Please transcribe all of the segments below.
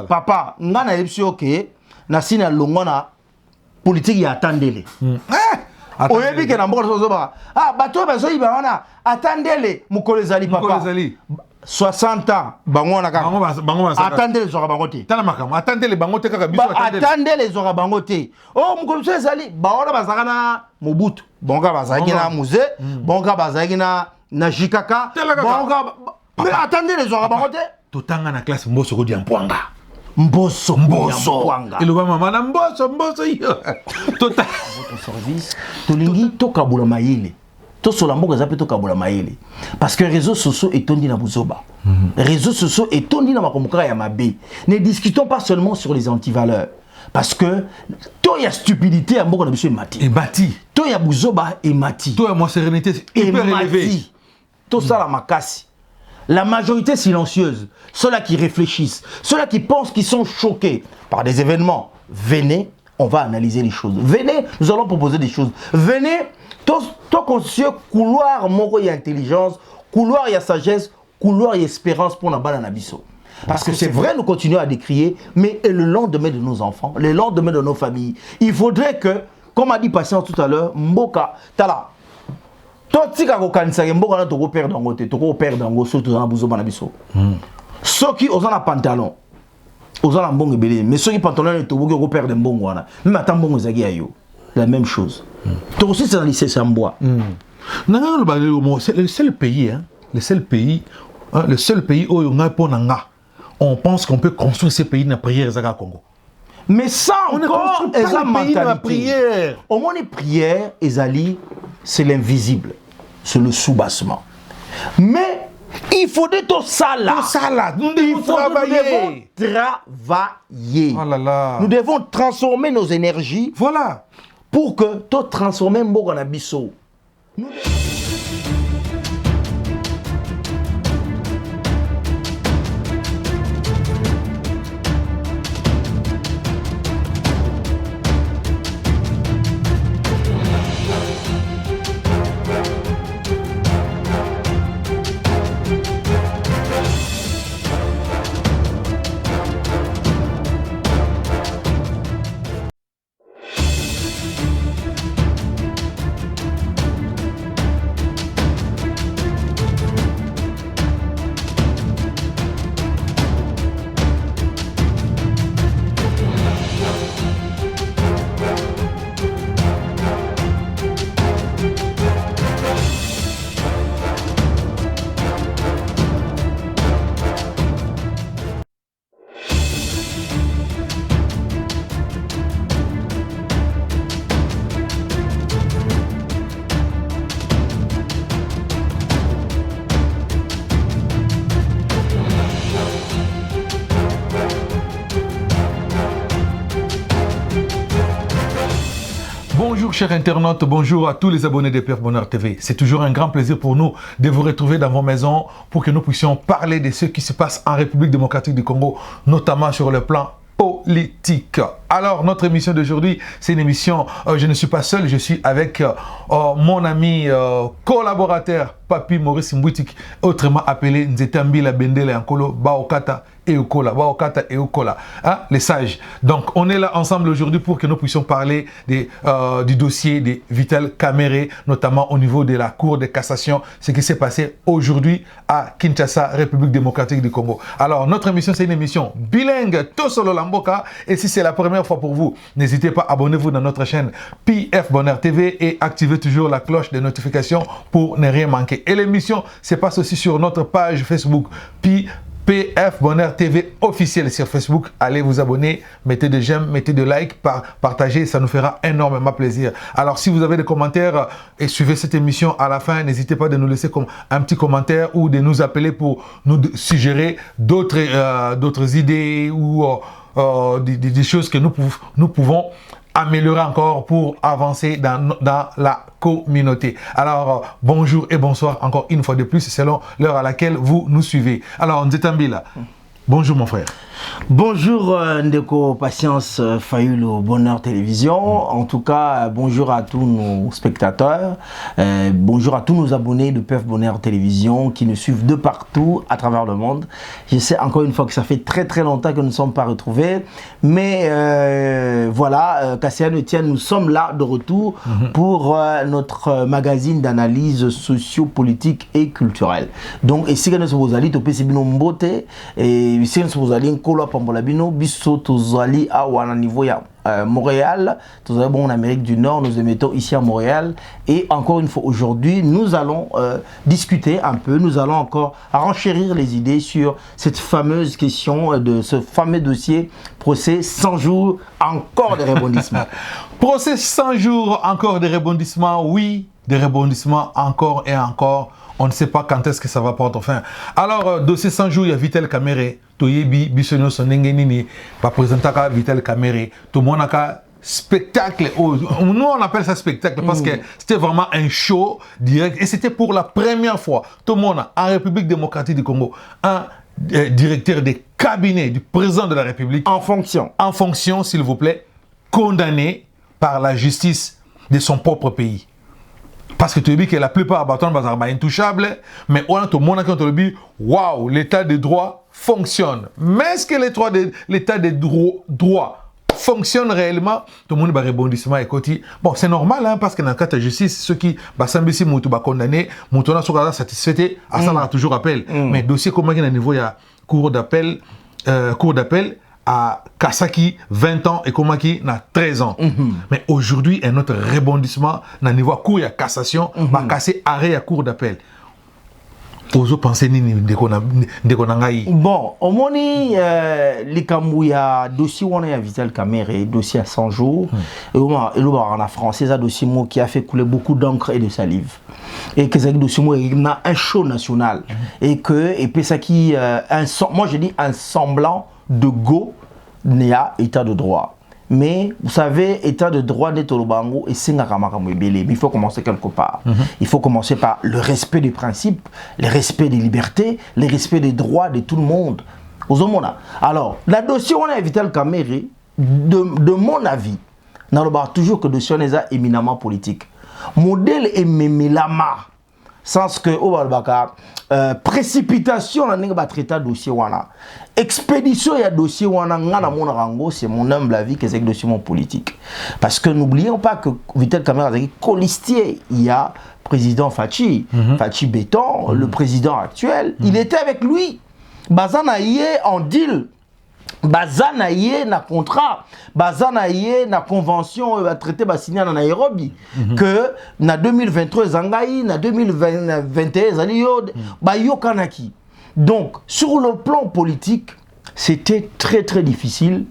papa ngana yebisi oke na sina longona politique ya attendele oyebi ke na mboka sozoba bato bazoyiba wana attendele mukolo ezali papa 60 ans bango na kaka attendele zora bango te tala makamo attendele bango te kaka biso attendele zora bango te mukolo so ezali baona bazaka na Mobutu bonga bazaki na Muze bonga bazaki na Jikaka bonga mais attendele zora bango te totanga na classe mboso ko di mpwanga mboso eloba mama na mboso yo tota votre service tolingi tokabula mayele to sola mboka zape tokabula mayele parce que réseaux sociaux etondi na buzoba réseaux sociaux etondi na makomoka ya mabe. Ne discutons pas seulement sur les antivaleurs parce que to ya stupidité ya mboka na biso emati ebati to ya buzoba emati to ya mo sérénité hyper élevée to sala makasi. La majorité silencieuse, ceux-là qui réfléchissent, ceux-là qui pensent qu'ils sont choqués par des événements, venez, on va analyser les choses. Venez, nous allons proposer des choses. Venez, tout conscient, couloir, moro et intelligence, couloir et sagesse, couloir et espérance pour la balle Nabiso. Parce que c'est vrai, nous continuons à décrier, mais le lendemain de nos enfants, le lendemain de nos familles, il faudrait que, comme a dit Patient tout à l'heure, Mboka, Tala, totika ko kanisa ke mboka na toko perdre ngo te toko perdre ngo surtout na buzoba na biso soki ozana pantalon ozana mbongo belé mais soki pantalon ne toko ko perdre mbongo wana même ata mbongo zaki ayo la même chose to aussi c'est dans lycée Samboa c'est le seul pays le seul pays où on a ponanga on pense qu'on peut construire ce pays na prière zaka Congo. Mais ça encore, la prière. Au moins les prières, Ezali, c'est l'invisible, c'est le soubassement. Mais il faudrait tout ça là. Tout ça là, nous devons travailler. Oh là là. Nous devons transformer nos énergies. Voilà. Pour que tout transformer Mboka na biso. Bonjour chers internautes, bonjour à tous les abonnés de PF Bonheur TV. C'est toujours un grand plaisir pour nous de vous retrouver dans vos maisons pour que nous puissions parler de ce qui se passe en République démocratique du Congo, notamment sur le plan politique. Alors, notre émission d'aujourd'hui, c'est une émission, je ne suis pas seul, je suis avec mon ami collaborateur, Papi Maurice Mboutik, autrement appelé Nzetambila Bendele Ankolo Baokata et Okola, hein, les sages. Donc, on est là ensemble aujourd'hui pour que nous puissions parler du dossier de Vital Kamerhe, notamment au niveau de la Cour de cassation, ce qui s'est passé aujourd'hui à Kinshasa, République démocratique du Congo. Alors, notre émission, c'est une émission bilingue, Tosolo Lamboka, et si c'est la première fois pour vous, n'hésitez pas, abonnez-vous dans notre chaîne PF Bonheur TV et activez toujours la cloche de notification pour ne rien manquer. Et l'émission se passe aussi sur notre page Facebook PF Bonheur TV officiel sur Facebook. Allez vous abonner, mettez des j'aime, mettez des likes, partagez, ça nous fera énormément plaisir. Alors si vous avez des commentaires et suivez cette émission à la fin, n'hésitez pas de nous laisser comme un petit commentaire ou de nous appeler pour nous suggérer d'autres idées ou des choses que nous pouvons améliorer encore pour avancer dans la communauté. Alors, bonjour et bonsoir encore une fois de plus, selon l'heure à laquelle vous nous suivez. Alors, Nzetambila, Bonjour mon frère. Bonjour Ndeko Patience Fayulu Bonheur Télévision. En tout cas, bonjour à tous nos spectateurs. Bonjour à tous nos abonnés de PEF Bonheur Télévision qui nous suivent de partout à travers le monde. Je sais encore une fois que ça fait très longtemps que nous ne sommes pas retrouvés. Mais voilà, Cassian Etienne, nous sommes là de retour pour notre magazine d'analyse socio-politique et culturelle. Donc, ici, nous allons et ici, nous allons Pambolabino, biso tozali awa niveau ya Montréal, nous avons en Amérique du Nord, nous émettons ici à Montréal et encore une fois aujourd'hui nous allons discuter un peu, nous allons encore renchérir les idées sur cette fameuse question de ce fameux dossier procès 100 jours encore de rebondissements. Procès 100 jours encore de rebondissements, oui, des rebondissements encore et encore. On ne sait pas quand est-ce que ça va prendre fin. Alors, dossier 100 jours, il y a Vital Kamere, Toyebi, Bissonio Sonengenini, va présenter Vital Kamere, tout le monde a spectacle. Nous, on appelle ça spectacle parce que c'était vraiment un show direct et c'était pour la première fois. Tout le monde en République démocratique du Congo, un directeur de cabinet du président de la République. En fonction, s'il vous plaît, condamné par la justice de son propre pays. Parce que tu dis que la plupart des bâtons sont intouchables, mais on a tout le monde qui dit waouh, l'état de droit fonctionne. Mais est-ce que l'état de droit fonctionne réellement? Tout le monde va rebondissement et côté. Bon, c'est normal hein, parce que dans le cas de justice, ceux qui sont condamnés, sont satisfaits, à ça on a toujours appel. Mais dossier comment il y a un niveau, il y a cour d'appel à Kasaki 20 ans et Komaki n'a 13 ans. Mais aujourd'hui, un autre rebondissement dans le niveau cour de cassation va casser arrêt à cour d'appel. Ozo pensez nini ndekonangai. Bon, au moni likamouya dossier on a Vital Kamere, dossier à 100 jours. Et en la française un dossier qui a fait couler beaucoup d'encre et de salive. Et que c'est dossier il a un show national et puis ça qui moi je dis un semblant de go n'est à état de droit. Mais vous savez, état de droit n'est Tolobango et c'est mais il faut commencer quelque part. Il faut commencer par le respect des principes, le respect des libertés, le respect des droits de tout le monde. Alors, la dossier on a Vital Kamere, de mon avis, n'a toujours que dossier on est éminemment politique. Modèle est mémélama. Sans que précipitation on traiter dossier wana expédition ya dossier wana ngana mona rango c'est mon humble avis que c'est un dossier politique parce que n'oublions pas que Vital Kamere est colistier il y a président Fachi Fachi Béton le président actuel il était avec lui bazanaye en deal bazanaye na contrat bazanaye na convention à traiter ba signé en Nairobi que na 2023 zangai na 2021 zaliyo ba yokanaki. Donc sur le plan politique c'était très difficile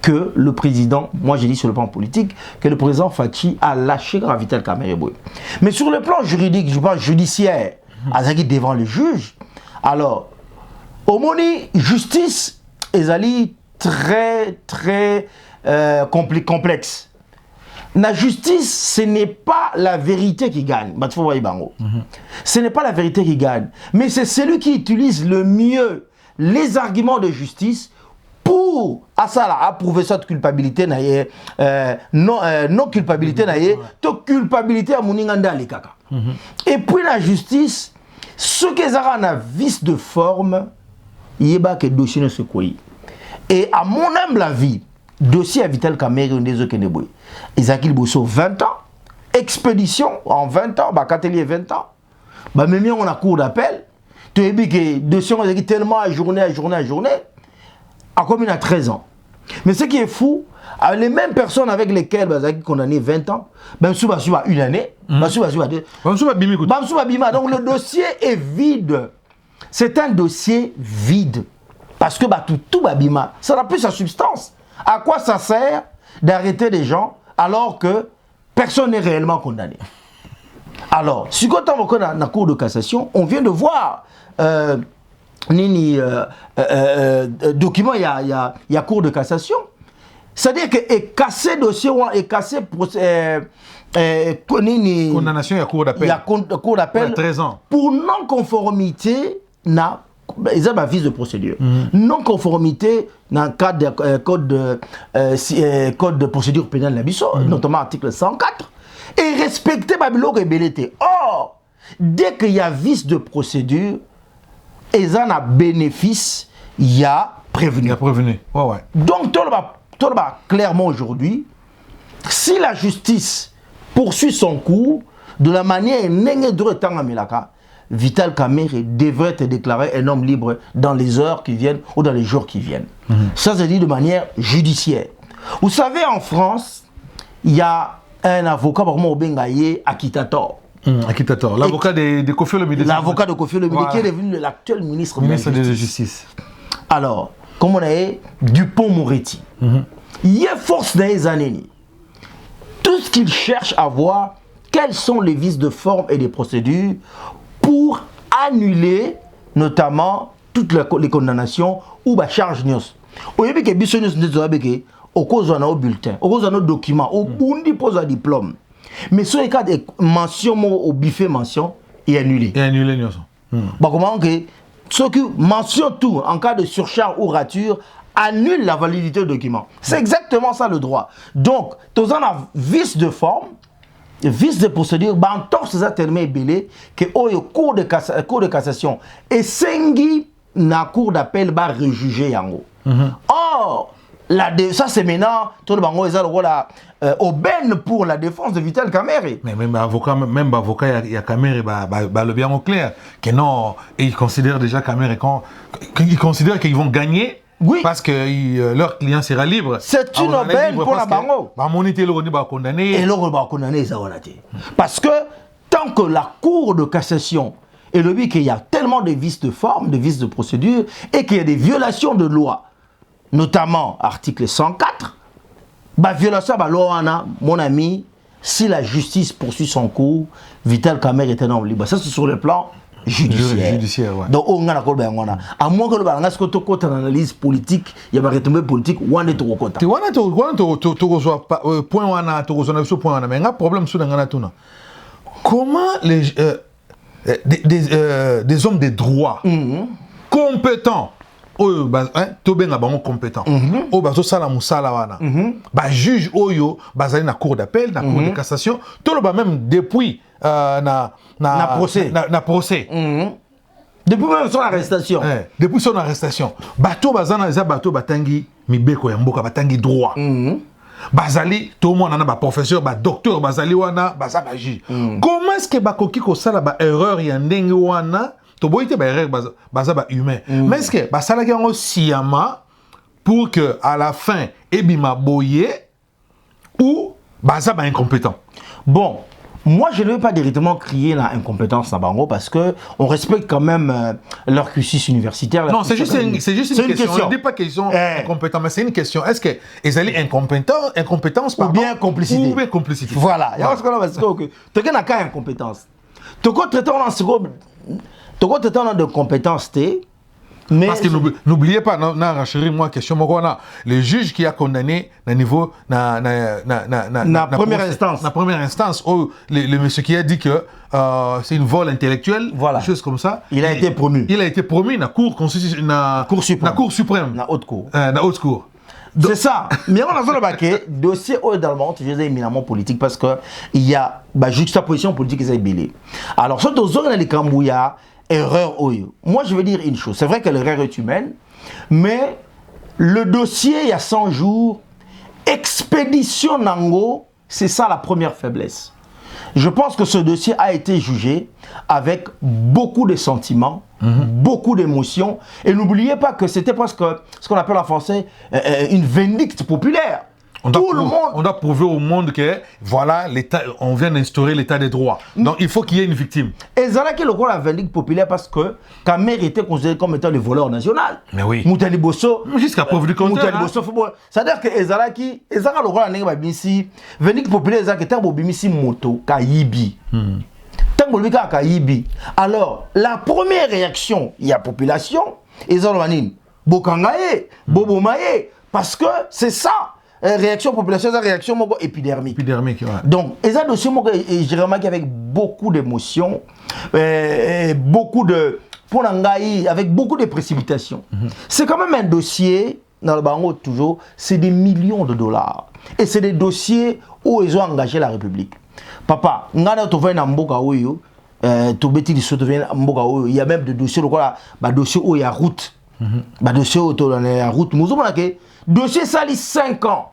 que le président, moi j'ai dit sur le plan politique, que le président Fachi a lâché Vital Kamere. Mais sur le plan juridique, je pense judiciaire, azaki devant le juge. Alors au moni justice ezali très complexe. La justice, ce n'est pas la vérité qui gagne. Ce n'est pas la vérité qui gagne. Mais c'est celui qui utilise le mieux les arguments de justice pour approuver cette culpabilité, non culpabilité, culpabilité à Mouninganda Lekaka. Et puis la justice, ce qu'ils ont un vice de forme, il y a que dossier ne se quoi. Et à mon humble avis, dossier à Vital Kamere, Isaac Bosso 20 ans, expédition en 20 ans, Katelier 20 ans, même on a cours d'appel, tu as dit que dossier on a tellement à journée, à combien à 13 ans. Mais ce qui est fou, les mêmes personnes avec lesquelles Bazaki condamné 20 ans, même sous une année, donc le dossier est vide. C'est un dossier vide. Parce que tout babima, ça n'a plus sa substance. À quoi ça sert d'arrêter des gens alors que personne n'est réellement condamné? Alors, si quand on va dans la cour de cassation, on vient de voir document, il y a cour de cassation. C'est-à-dire que casser dossier et casser condamnation, il y a cour d'appel. Il y a cour d'appel 13 ans. Pour non-conformité, na ils ont un vice de procédure. Non-conformité dans le cadre du code de procédure pénale, notamment article 104, et respecter Babylone et Belleté. Or, dès qu'il y a vice de procédure, ils ont un bénéfice, il y a prévenu. Il y a prévenu. Ouais. Donc, clairement aujourd'hui, si la justice poursuit son cours de la manière Vital Kamerhe devrait être déclaré un homme libre dans les heures qui viennent ou dans les jours qui viennent. Ça, c'est dit de manière judiciaire. Vous savez, en France, il y a un avocat, Akitator. Akitator, l'avocat de Kofi Olomide. L'avocat de Kofi Olomide, qui est devenu l'actuel ministre de la Justice. Alors, comme on a Dupond-Moretti, il y a force dans les années. Tout ce qu'il cherche à voir, quels sont les vices de forme et des procédures pour annuler notamment toutes les condamnations ou la charge news. Au lieu que les news au cause d'un bulletin, au cause d'un document, au bundi pose un diplôme. Mais sur les cas de mention au buffet mention, il est annulé. Il est annulé news. Comment que ce qui mentionne tout en cas de surcharge ou rature annule la validité du document. C'est exactement ça le droit. Donc, tu as un vice de forme, vice de procédure, en tant que ça terminé belé que au cours de cassation et sengi na cour d'appel va rejuger yango. Or, ça c'est maintenant tout le bango est aubaine pour la défense de Vital Kamerhe. Mais même avocat il y a Kamerhe le bien au clair que non, et ils considèrent déjà Kamerhe ils considèrent qu'ils vont gagner. Oui. Parce que leur client sera libre. C'est une aubaine pour la bango. Condamné. Et l'on va condamner ça. Parce que tant que la cour de cassation est le but qu'il y a tellement de vices de forme, de vices de procédure, et qu'il y a des violations de loi, notamment article 104, violation de loi, mon ami, si la justice poursuit son cours, Vital Kamerhe est un homme libre. Ça, c'est sur le plan judiciaire. Ouais. Donc, on a à moins que le une analyse politique, il y a des retombées politiques, on est trop content. Tu vois, mais il y a un problème sur le comment des hommes de droit compétents, compétents, juge oyo, na cour d'appel, na cour de cassation, tout le même depuis na procès. Depuis même son arrestation. Depuis son arrestation. Bateau bazana eza bateau batangi mibeko ya mboka batangi droit. Bazali tout le monde a professeur, docteur bazali wana baza juge. Comment est-ce que bakoki ko sala ba erreur ya ndenge wana to boite ba erreur baza humain. Mais est-ce que basala ki ngo siyama pour que à la fin ebima boye ou baza incompétent. Bon, moi, je ne veux pas directement crier l'incompétence à Bango parce qu'on respecte quand même leur cursus universitaire. Non, c'est juste une question. On ne dit pas qu'ils sont incompétents, mais c'est une question. Est-ce qu'ils allaient incompétence ou bien complicité. Ou bien complicité. Voilà. Il y a une incompétence. Tu as de compétence, mais parce que n'oubliez pas, moi question le juge qui a condamné na niveau na première instance. La première instance, le monsieur qui a dit que c'est une vol intellectuel, voilà, des choses comme ça. Il a été promu. Il a été promu na cour suprême. Na haute cour. Na haute cour. C'est ça. Mais on a besoin de dossier dans le monde, je dis éminemment politique parce que il y a juxtaposition politique qui est belée. Alors, ce dans les Kambouya, erreur oyo. Moi, je veux dire une chose. C'est vrai que l'erreur est humaine, mais le dossier, il y a 100 jours, expédition Nango, c'est ça la première faiblesse. Je pense que ce dossier a été jugé avec beaucoup de sentiments, beaucoup d'émotions. Et n'oubliez pas que c'était presque ce qu'on appelle en français une vindicte populaire. On doit prouver au monde que voilà, on vient d'instaurer l'état des droits. Donc il faut qu'il y ait une victime. Et ça là qui est le la vindicte populaire parce que Kamerhe était considéré comme étant le voleur national. Mais oui. Moutali Bosso. Jusqu'à preuve du contraire. C'est-à-dire que Ezalaki, le roi Bimisi, vindicte populaire, Ezalaki, tant Bimisi moto, Kayibi. Tant Bolika Kayibi. Alors, la première réaction, il y a population, Ezalwanine, Bokangaye, Bobomaye, parce que c'est ça. Réaction population, c'est réaction épidermique. Épidermique, ouais. Donc, ça dossier, j'ai remarqué avec beaucoup d'émotions, beaucoup de pour Nangaï, avec beaucoup de précipitations. C'est quand même un dossier, dans le Bango toujours, c'est des millions de dollars. Et c'est des dossiers où ils ont engagé la République. Papa, il y a même des dossiers, dossiers où il y a route. Dossier où il y a route. Dossier sali 5 ans.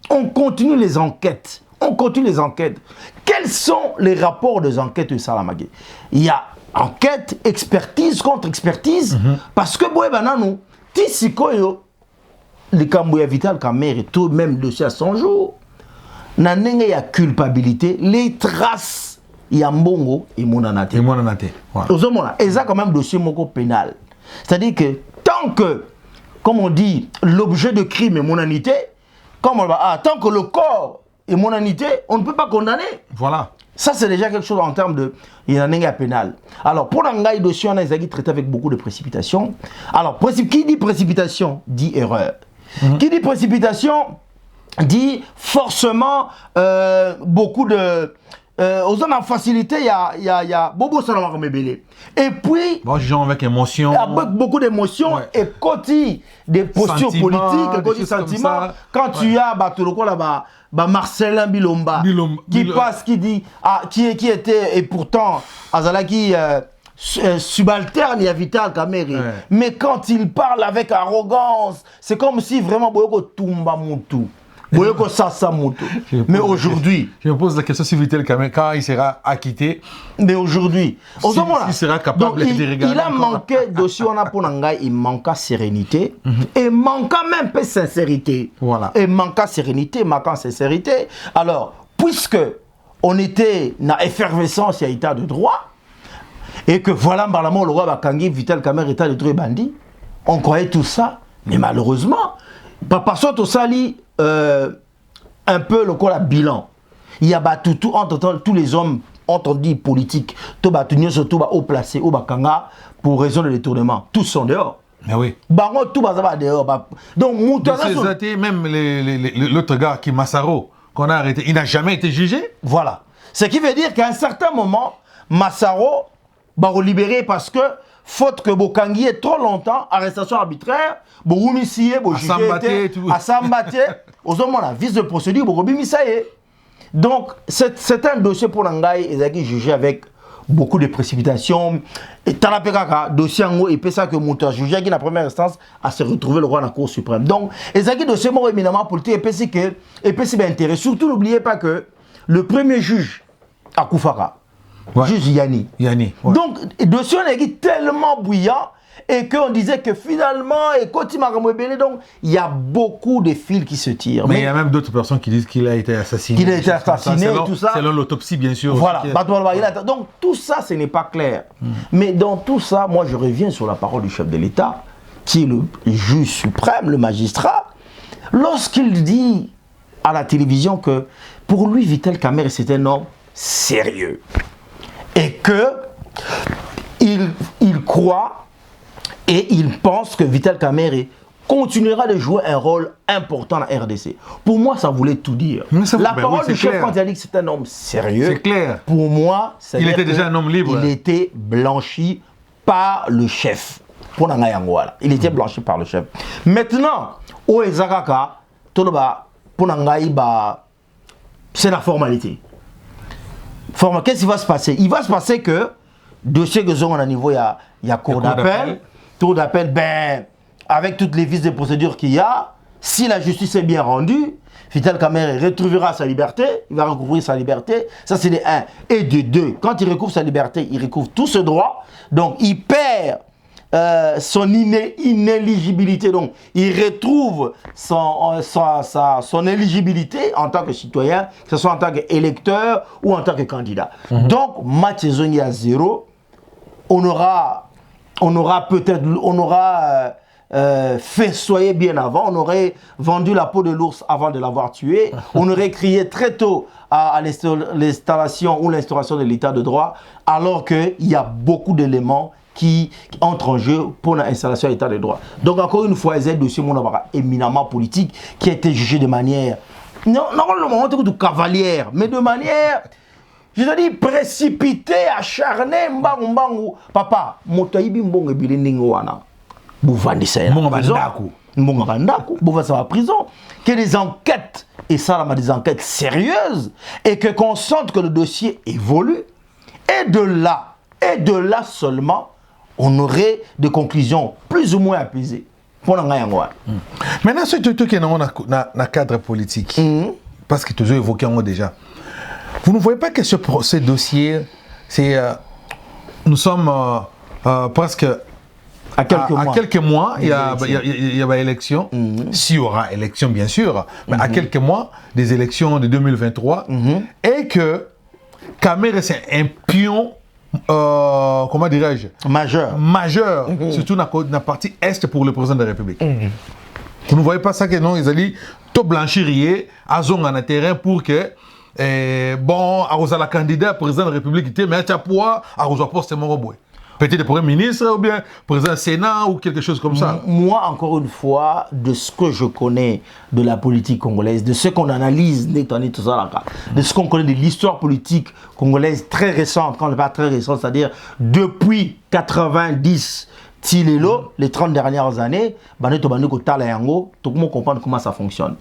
On continue les enquêtes. Quels sont les rapports des enquêtes de Salamagé? Il y a enquête, expertise contre expertise. Parce que, les Cambouya Vital Kamerhe, tout même dossier à 100 jours, il y a culpabilité, les traces, il y a Mbongo et Monanate. Et ça, quand même, dossier pénal. C'est-à-dire que tant que, comme on dit, l'objet de crime est monanité, tant que le corps est monanité, on ne peut pas condamner. Voilà. Ça, c'est déjà quelque chose en termes de pénal. Alors, pour l'Angaï dossier, on a traité avec beaucoup de précipitation. Alors, qui dit précipitation dit erreur. Qui dit précipitation dit forcément beaucoup de... aux zones en facilité, il y a Bobo Salama Mebele. Et puis... Bon, genre avec émotion. Avec beaucoup d'émotions et côté des postures politiques, côté sentiments. Quand tu as là-bas, Marcelin Bilomba, qui passe, qui dit, qui était, et pourtant, Azalaki subalterne, il y a Vital Kamerhe. Mais quand il parle avec arrogance, c'est comme si vraiment Boyoko Tumba Moutou. Mais aujourd'hui, je me pose la question si Vital Kamerhe, quand il sera acquitté, mais aujourd'hui, il sera capable de regarder. Il a manqué dossier, on a pour Nangaï, il manqua sérénité et manqua même peu sincérité. Voilà. Et manqua sérénité, manqua sincérité. Alors, puisque on était dans effervescence et état de droit, et que voilà, le roi Bakangi, Vital Kamerhe, état de droit bandit, on croyait tout ça, mais malheureusement, par soit au sali. Un peu le bilan. Il y a tout entre tous les hommes entendus politiques, tout haut placé, au bakanga pour raison de détournement. Tous sont dehors. Mais oui. Tout va dehors. Donc, même l'autre gars qui Massaro, qu'on a arrêté, il n'a jamais été jugé. Voilà. Ce qui veut dire qu'à un certain moment, Massaro va libérer parce que faute que Bokangi est trop longtemps, arrestation arbitraire, Boumisié, Assambaté, aux hommes, on a vice de procédure, Boumisié. Donc, c'est un dossier pour Nangaï, et qui est jugé avec beaucoup de précipitation. Et Talapekaka, dossier en haut, et puis ça que Mouta jugé qui la première instance a se retrouvé le roi dans la Cour suprême. Donc, et ça qui dossier mort éminemment politique, et puis c'est bien intéressant. Surtout, n'oubliez pas que le premier juge à Koufara, juge Yanni. Ouais. Donc, le dossier est tellement bouillant et qu'on disait que finalement, et donc il y a beaucoup de fils qui se tirent. Mais il y a même d'autres personnes qui disent qu'il a été assassiné. Qu'il a été assassiné et tout ça. Selon l'autopsie, bien sûr. Voilà. Donc, tout ça, ce n'est pas clair. Mais dans tout ça, moi, je reviens sur la parole du chef de l'État, qui est le juge suprême, le magistrat, lorsqu'il dit à la télévision que pour lui, Vital Kamerhe, c'est un homme sérieux. Et que il croit et il pense que Vital Kamerhe continuera de jouer un rôle important dans la RDC. Pour moi, ça voulait tout dire. La parole du chef, quand il a dit que c'est un homme sérieux, c'est clair. Pour moi, il était déjà un homme libre. Il était blanchi par le chef. Pour Nangaï, il était blanchi par le chef. Maintenant, au Ezakaka, pour Nangaï, c'est la formalité. Qu'est-ce qui va se passer? Il va se passer que, dossier que nous avons à niveau, il y a cour d'appel. Cour d'appel, avec toutes les vices de procédure qu'il y a, si la justice est bien rendue, Vital Kamerhe retrouvera sa liberté, il va recouvrir sa liberté, ça c'est de 1. Et de 2, quand il recouvre sa liberté, il recouvre tout ce droit, donc il perd son inéligibilité, donc il retrouve son éligibilité en tant que citoyen, que ce soit en tant qu'électeur ou en tant que candidat. Donc, match à 0, on aura festoyé bien avant, on aurait vendu la peau de l'ours avant de l'avoir tué, on aurait crié très tôt à l'installation ou l'instauration de l'état de droit, alors qu'il y a beaucoup d'éléments qui entrent en jeu pour l'installation de l'état de droit. Donc encore une fois, c'est un dossier éminemment politique qui a été jugé de manière, non, normalement, de cavalière, mais de manière Je te dis précipité, acharné, mbangu. Papa, motoyibi mbongo bilingo wana. Bouvandisa. Mbongo bandaku. Bouvasa en prison. Que les enquêtes, et ça, des enquêtes sérieuses, et que qu'on sente que le dossier évolue. Et de là seulement, on aurait des conclusions plus ou moins apaisées. Maintenant, ce qui est dans le cadre politique, parce que tu as évoqué déjà, vous ne voyez pas que ce dossier, nous sommes presque à quelques mois, il y a élection, s'il y aura élection bien sûr, mais à quelques mois des élections de 2023, et que Kamerhe c'est un pion, comment dirais-je, majeur, surtout dans la partie est pour le président de la République. Vous ne voyez pas ça que non, ils ont dit tout blanchirier à zone en terrain pour que bon, à la candidat président de la République, mais à poids, à poste mon peut-être le Premier ministre ou bien président du Sénat ou quelque chose comme ça. Moi, encore une fois, de ce que je connais de la politique congolaise, de ce qu'on analyse, de ce qu'on connaît de l'histoire politique congolaise très récente, quand on n'est pas très récente, c'est-à-dire depuis 90, les 30 dernières années, tout le monde comprend comment ça fonctionne.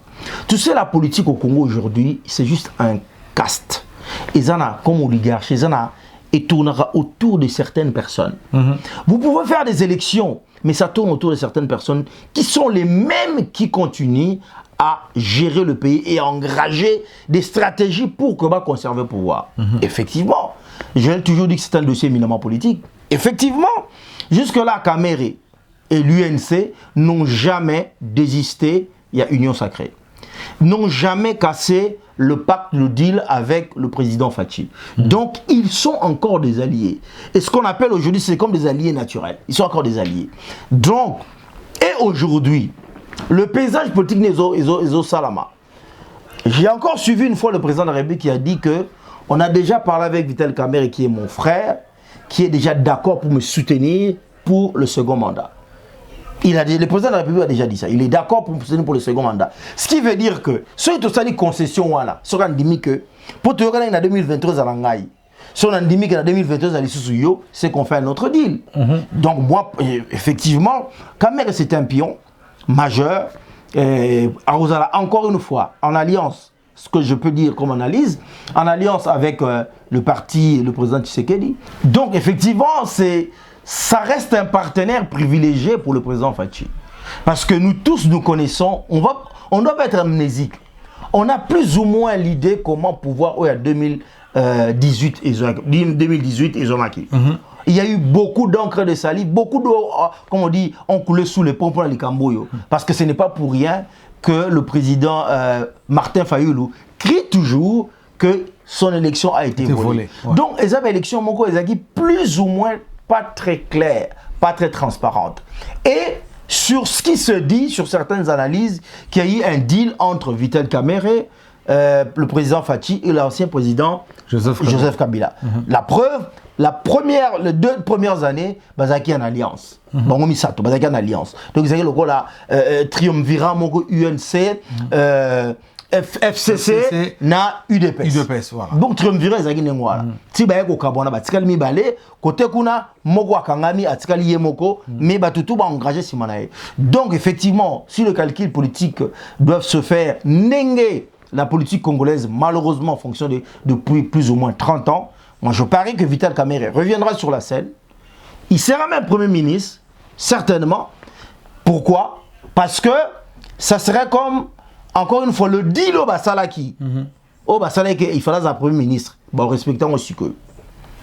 Tu sais, la politique au Congo aujourd'hui, c'est juste un caste. Ils en ont comme oligarchie, ils en ont et tournera autour de certaines personnes. Vous pouvez faire des élections, mais ça tourne autour de certaines personnes qui sont les mêmes qui continuent à gérer le pays et à engager des stratégies pour conserver le pouvoir. Effectivement, j'ai toujours dit que c'est un dossier éminemment politique. Effectivement, jusque-là, Kamerhe et l'UNC n'ont jamais désisté, il y a union sacrée, n'ont jamais cassé le pacte, le deal avec le président Fachi. Donc, ils sont encore des alliés. Et ce qu'on appelle aujourd'hui, c'est comme des alliés naturels. Ils sont encore des alliés. Donc, et aujourd'hui, le paysage politique n'est Salama. J'ai encore suivi une fois le président de la République qui a dit que on a déjà parlé avec Vital Kamerhe, qui est mon frère, qui est déjà d'accord pour me soutenir pour le second mandat. Le président de la République a déjà dit ça. Il est d'accord pour me soutenir pour le second mandat. Ce qui veut dire que, si on a dit concession, si on a dit que, pour te regarder en 2023 à l'Angaï, si on a dit qu'en 2023 à l'Issousouyo, c'est qu'on fait un autre deal. Donc, moi, effectivement, Kamerhe c'est un pion majeur. Encore une fois, en alliance, ce que je peux dire comme analyse, en alliance avec le parti, le président Tshisekedi. Donc, effectivement, ça reste un partenaire privilégié pour le président Fachi. Parce que nous tous nous connaissons, on doit pas être amnésique. On a plus ou moins l'idée comment pouvoir, en 2018, ils ont acquis. Il y a eu beaucoup d'encre de salive, beaucoup d'eau, comme on dit, ont coulé sous les ponts pour les Camboyo. Parce que ce n'est pas pour rien que le président Martin Fayulu crie toujours que son élection a été volée. Donc, les élections, ils ont plus ou moins pas très claire, pas très transparente. Et sur ce qui se dit, sur certaines analyses, qu'il y a eu un deal entre Vital Kamerhe, le président Fachi et l'ancien président Joseph Kabila. La preuve, les 2 premières années, Bazaki en alliance. Bango Misato, Bazaki en alliance. Donc, ils ont eu triumvirat, UNC, FCC na UDPS. Voilà. Donc triumvirat ezaki nengwala. Ti ba yeko kabona ba tikali mibale côté kuna moko akangami atikali yemoko mais batutu ba engagé simanae. Donc effectivement, si le calcul politique doit se faire nenge la politique congolaise malheureusement fonctionne depuis plus ou moins 30 ans, moi je parie que Vital Kamerhe reviendra sur la scène. Il sera même premier ministre certainement. Pourquoi? Parce que ça serait comme encore une fois, le deal au Basalaki. Au Basalaki, il fallait un premier ministre. Bon, respectant aussi que.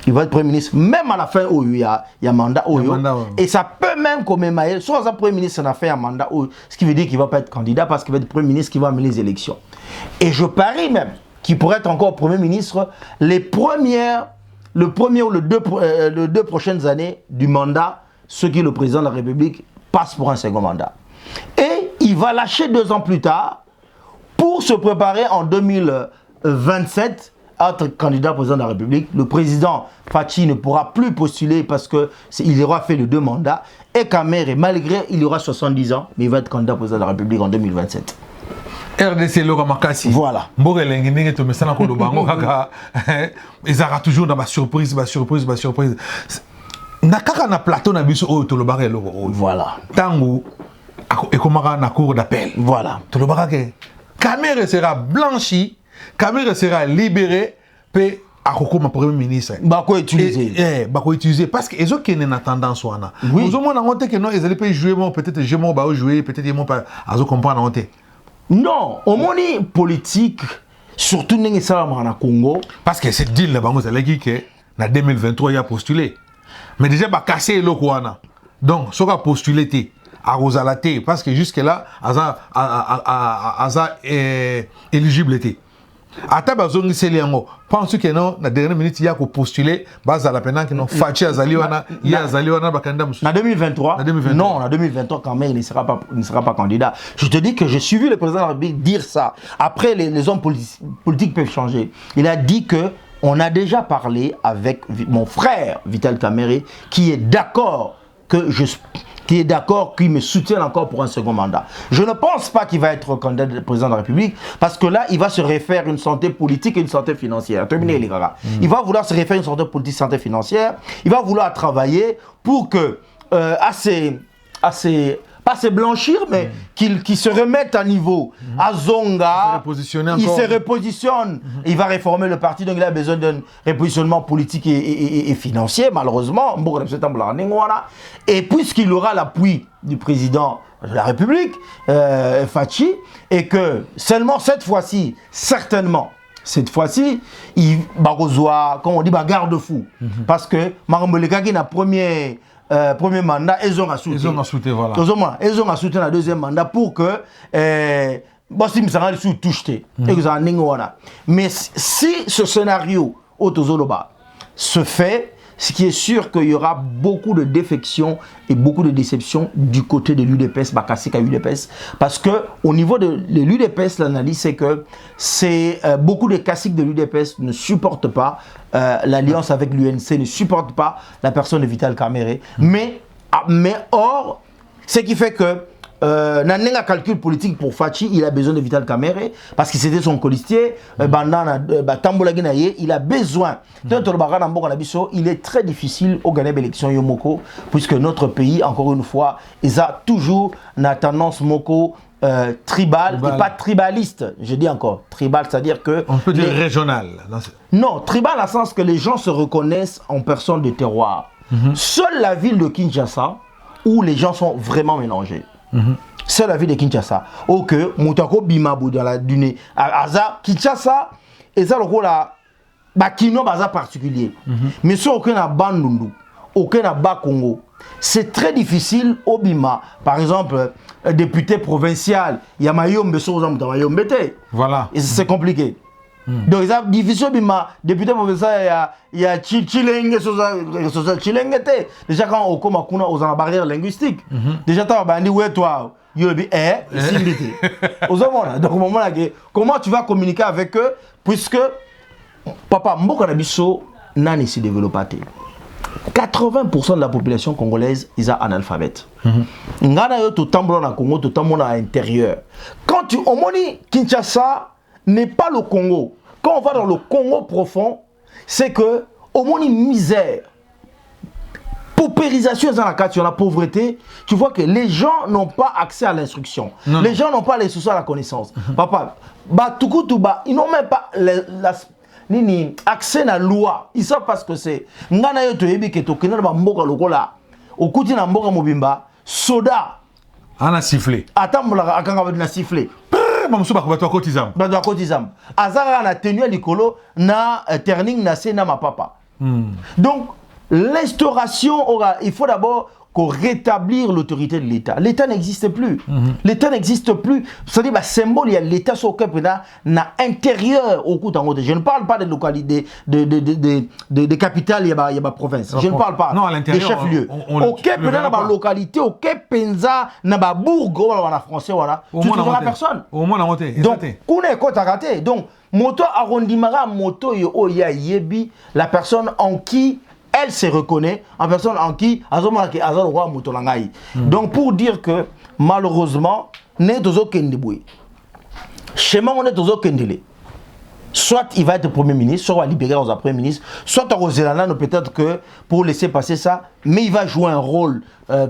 Il va être premier ministre, même à la fin où il y a mandat. Et ça peut même commémorer, soit un premier ministre a fait un mandat, ce qui veut dire qu'il ne va pas être candidat parce qu'il va être premier ministre qui va amener les élections. Et je parie même qu'il pourrait être encore premier ministre le premier ou les deux prochaines années du mandat, ce qui le président de la République passe pour un second mandat. Et il va lâcher 2 ans plus tard pour se préparer en 2027 à être candidat président de la République. Le président Fachi ne pourra plus postuler parce qu'il aura fait les 2 mandats. Et Kamerhe, malgré il aura 70 ans, mais il va être candidat président de la République en 2027. RDC Laura Makassi. Voilà. Mbore lengi to mesana ko bango kaka. Ils aura toujours dans ma surprise. Na kaka na plateau na biso o to lo bare loko. Voilà. Tango et komara na cour d'appel. Voilà. To lo bare Kamere sera blanchi, Kamere sera libéré, puis Akokoma Premier ministre. Bako utiliser. Bako utiliser parce que ils ont qu'une tendance wana. Oui. Nous avons monté que non, ils allaient pas jouer peut-être jouer ba jouer, peut-être ils m'ont pas azo comprendre monter. Non, au moni politique surtout n'engé ça na Congo parce que cette deal là bango zalaki que na 2023 il a postulé. Mais déjà ba casser le wana. Donc ça va postuler té. À Rosalate, parce que jusque-là, Aza est éligibilité. À Tabazongi Seliango, pense que non, la dernière minute, il y a qu'au postuler, base à la peine que non, Fachi Azaliwana, il y a Azaliwana Bakanda Moussa. En 2023, non, en 2023, quand même, il ne sera pas candidat. Je te dis que j'ai suivi le président de la République dire ça. Après, les hommes politiques peuvent changer. Il a dit que on a déjà parlé avec mon frère Vital Kamerhe, qui est d'accord qu'il me soutienne encore pour un second mandat. Je ne pense pas qu'il va être candidat de président de la République parce que là, il va se refaire une santé politique et une santé financière. Terminé, les gars. Il va vouloir se refaire une santé politique, santé financière. Il va vouloir travailler pour que, pas se blanchir, mais qu'il se remette à niveau. À Zonga, il se repositionne. Il va réformer le parti, donc il a besoin d'un repositionnement politique et financier, malheureusement. Et puisqu'il aura l'appui du président de la République, Fachi, et que seulement cette fois-ci, certainement, il va comme on dit, garde-fou. Parce que Marambeleka qui n'a premier mandat, ils ont assouté, voilà. Ils ont assouté le deuxième mandat pour que mais si ce scénario se fait, ce qui est sûr qu'il y aura beaucoup de défections et beaucoup de déceptions du côté de l'UDPS, parce que au niveau de l'UDPS, l'analyse c'est que beaucoup de caciques de l'UDPS ne supportent pas l'alliance avec l'UNC, ne supportent pas la personne de Vital Kamerhe, mais or, ce qui fait que un calcul politique pour Fachi, il a besoin de Vital Kamerhe parce que c'était son colistier. Il a besoin. Il est très difficile au Ghana élection Yomoko puisque notre pays, encore une fois, il a toujours une tendance moko tribal et pas tribaliste. Je dis encore tribal, c'est-à-dire que on peut dire régional. Non, tribal dans le sens que les gens se reconnaissent en personne de terroir. Seule la ville de Kinshasa où les gens sont vraiment mélangés. C'est la ville de Kinshasa. Ok, Moutako Bimabou dans la dune. Aza Kinshasa, et ça le rôle à Bakino Baza particulier. Mais si aucun a Bandundu, aucun a Bas Congo, c'est très difficile au Bima. Par exemple, député provincial, il y a Mayombe Souzam dans Mayombe. Voilà. Et c'est compliqué. Donc c'est difficile Bima. Député provincial, il y a Chilenge Chilenge. Déjà quand on commence aux barrières linguistiques, déjà tu as dit ouais toi. Donc au moment là, comment tu vas communiquer avec eux puisque papa Mboka Nabiso n'a pas développé. 80% de la population congolaise est analphabète. Ngana yo to tambo na Congo, to tambo na intérieur. Quand tu omoni Kinshasa n'est pas le Congo. Quand on va dans le Congo profond, c'est que omoni misère. Paupérisation dans la pauvreté, tu vois que les gens n'ont pas accès à l'instruction. Les gens n'ont pas les soucis à la connaissance. Papa, ils n'ont même pas accès à la loi. Ils savent pas ce que c'est. Ngana yo to yebi ke to kenana ba mboka lokola. Okuti na mboka mobimba, soda. Ana sifflé. Atambola akanga na sifflé. Mamusu bakubato akotizam. Bato akotizam. Azara na tenue likolo na turning na se na ma papa. Donc l'instauration, il faut d'abord rétablir l'autorité de l'État. L'État n'existe plus. L'État n'existe plus. C'est-à-dire, le symbole, il y a l'État sur l'intérieur au coup d'angote. Je ne parle pas des localités, de capitales, il y a ma province. Je ne parle pas des chefs-lieux. Ok, peut-être dans la localité, ok, penza, dans la bourg, on a français, voilà. Tu ne trouveras personne. Au moins, on a donc, on est quoi t'as raté. Donc, moto arrondimara, moto yo ya yebi, la personne en qui elle se reconnaît en personne en qui donc pour dire que malheureusement schéma on est aux autres kendele. Soit il va être Premier ministre, soit on va libérer aux Premier ministre, soit au Zélanda, peut-être que pour laisser passer ça, mais il va jouer un rôle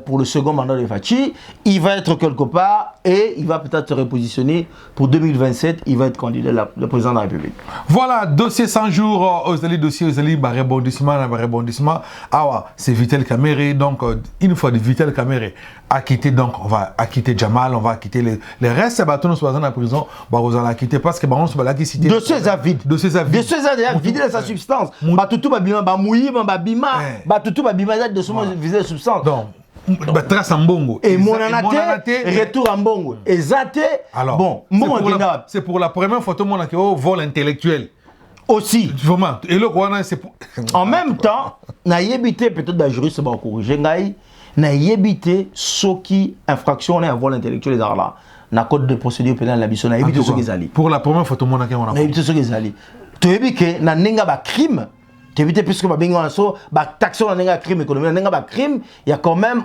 pour le second mandat de Fachi, il va être quelque part et il va peut-être se repositionner pour 2027, il va être candidat le président de la République. Voilà, dossier 100 jours, aux dossier, rebondissement. Ah, c'est Vital Kamerhe, donc une fois de Vital Kamerhe acquitté, donc on va acquitter Jamal, on va acquitter les restes, c'est nous sommes en prison, on va l'acquitter parce que on se va l'acquitter. Dossier vide. Dossier vide de sa substance. Batutu babima, bamouyi, babima, batutu babima de son vide de substance. Donc, trace en bongo. Et mon anate, retour en bongo. Et zate, alors, bon, c'est pour la première photo mon au vol intellectuel. Aussi. Vraiment. Et le Rwanda, c'est pour... En même temps, na yébité peut-être la juriste va corriger ngai, na yébité soki infraction on est un vol intellectuel les là. Na code de procédure pénale la biso na yébité soki zali. Pour la première photo mon on a. Na yébité soki zali. Tu yébité na nenga ba crime. Tu évites puisque ma bingo so ba taxon na nenga crime économique nenga ba crime il y a quand même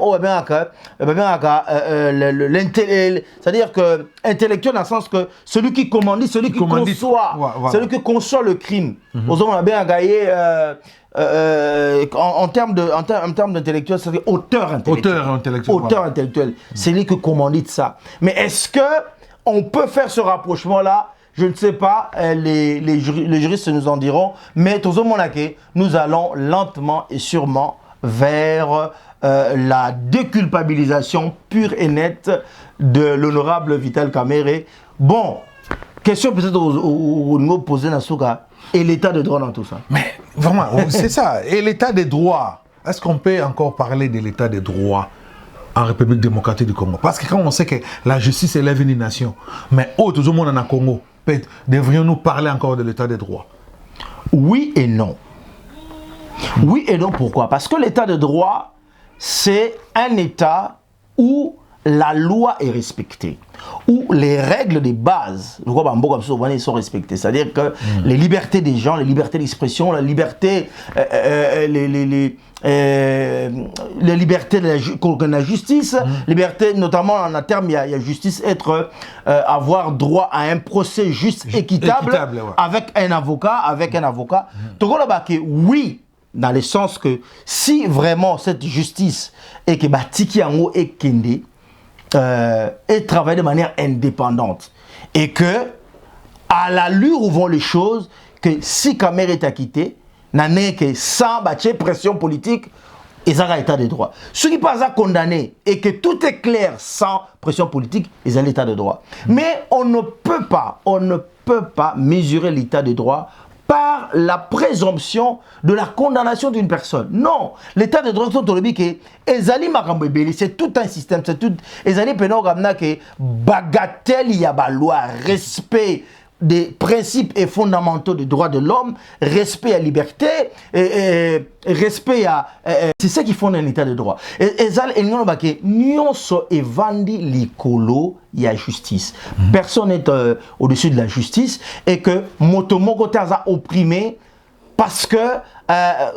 c'est-à-dire que intellectuel dans le sens que celui qui commandite celui qui conçoit voilà. Celui qui conçoit le crime aux hommes on a bien gagné en termes d'intellectuel c'est auteur intellectuel c'est lui qui commandite ça mais est-ce que on peut faire ce rapprochement là? Je ne sais pas, les juristes nous en diront, mais nous allons lentement et sûrement vers la déculpabilisation pure et nette de l'honorable Vital Kamerhe. Bon, question peut-être au niveau posé dans Souka, et l'état de droit dans tout ça. Mais vraiment, c'est ça, et l'état des droits, est-ce qu'on peut encore parler de l'état des droits en République démocratique du Congo? Parce que quand on sait que la justice élève une nation, mais tout le monde en Congo, devrions-nous parler encore de l'état des droits? Oui et non. Oui et non, pourquoi? Parce que l'état de droit, c'est un état où la loi est respectée, où les règles de base sont respectées. C'est-à-dire que les libertés des gens, les libertés d'expression, la liberté, les libertés de la justice, liberté, notamment en termes, il y a justice, avoir droit à un procès juste, équitable ouais. avec un avocat. Oui, dans le sens que si vraiment cette justice est que Batiki Yango et Kende et travailler de manière indépendante et que à l'allure où vont les choses que si Kamerhe est acquitté n'a que sans pression politique ils ont un état de droit. Ceux qui passent à condamner et que tout est clair sans pression politique ils ont l'état de droit. Mais on ne peut pas mesurer l'état de droit par la présomption de la condamnation d'une personne. Non, l'état de droit c'est tout un système, c'est tout. Bagatelle, il y a la loi, respect des principes et fondamentaux des droits de l'homme, respect à la liberté, respect à... c'est ça qui fonde un état de droit. Et il y a justice. Personne n'est au-dessus de la justice et que Motomoko a opprimé parce que à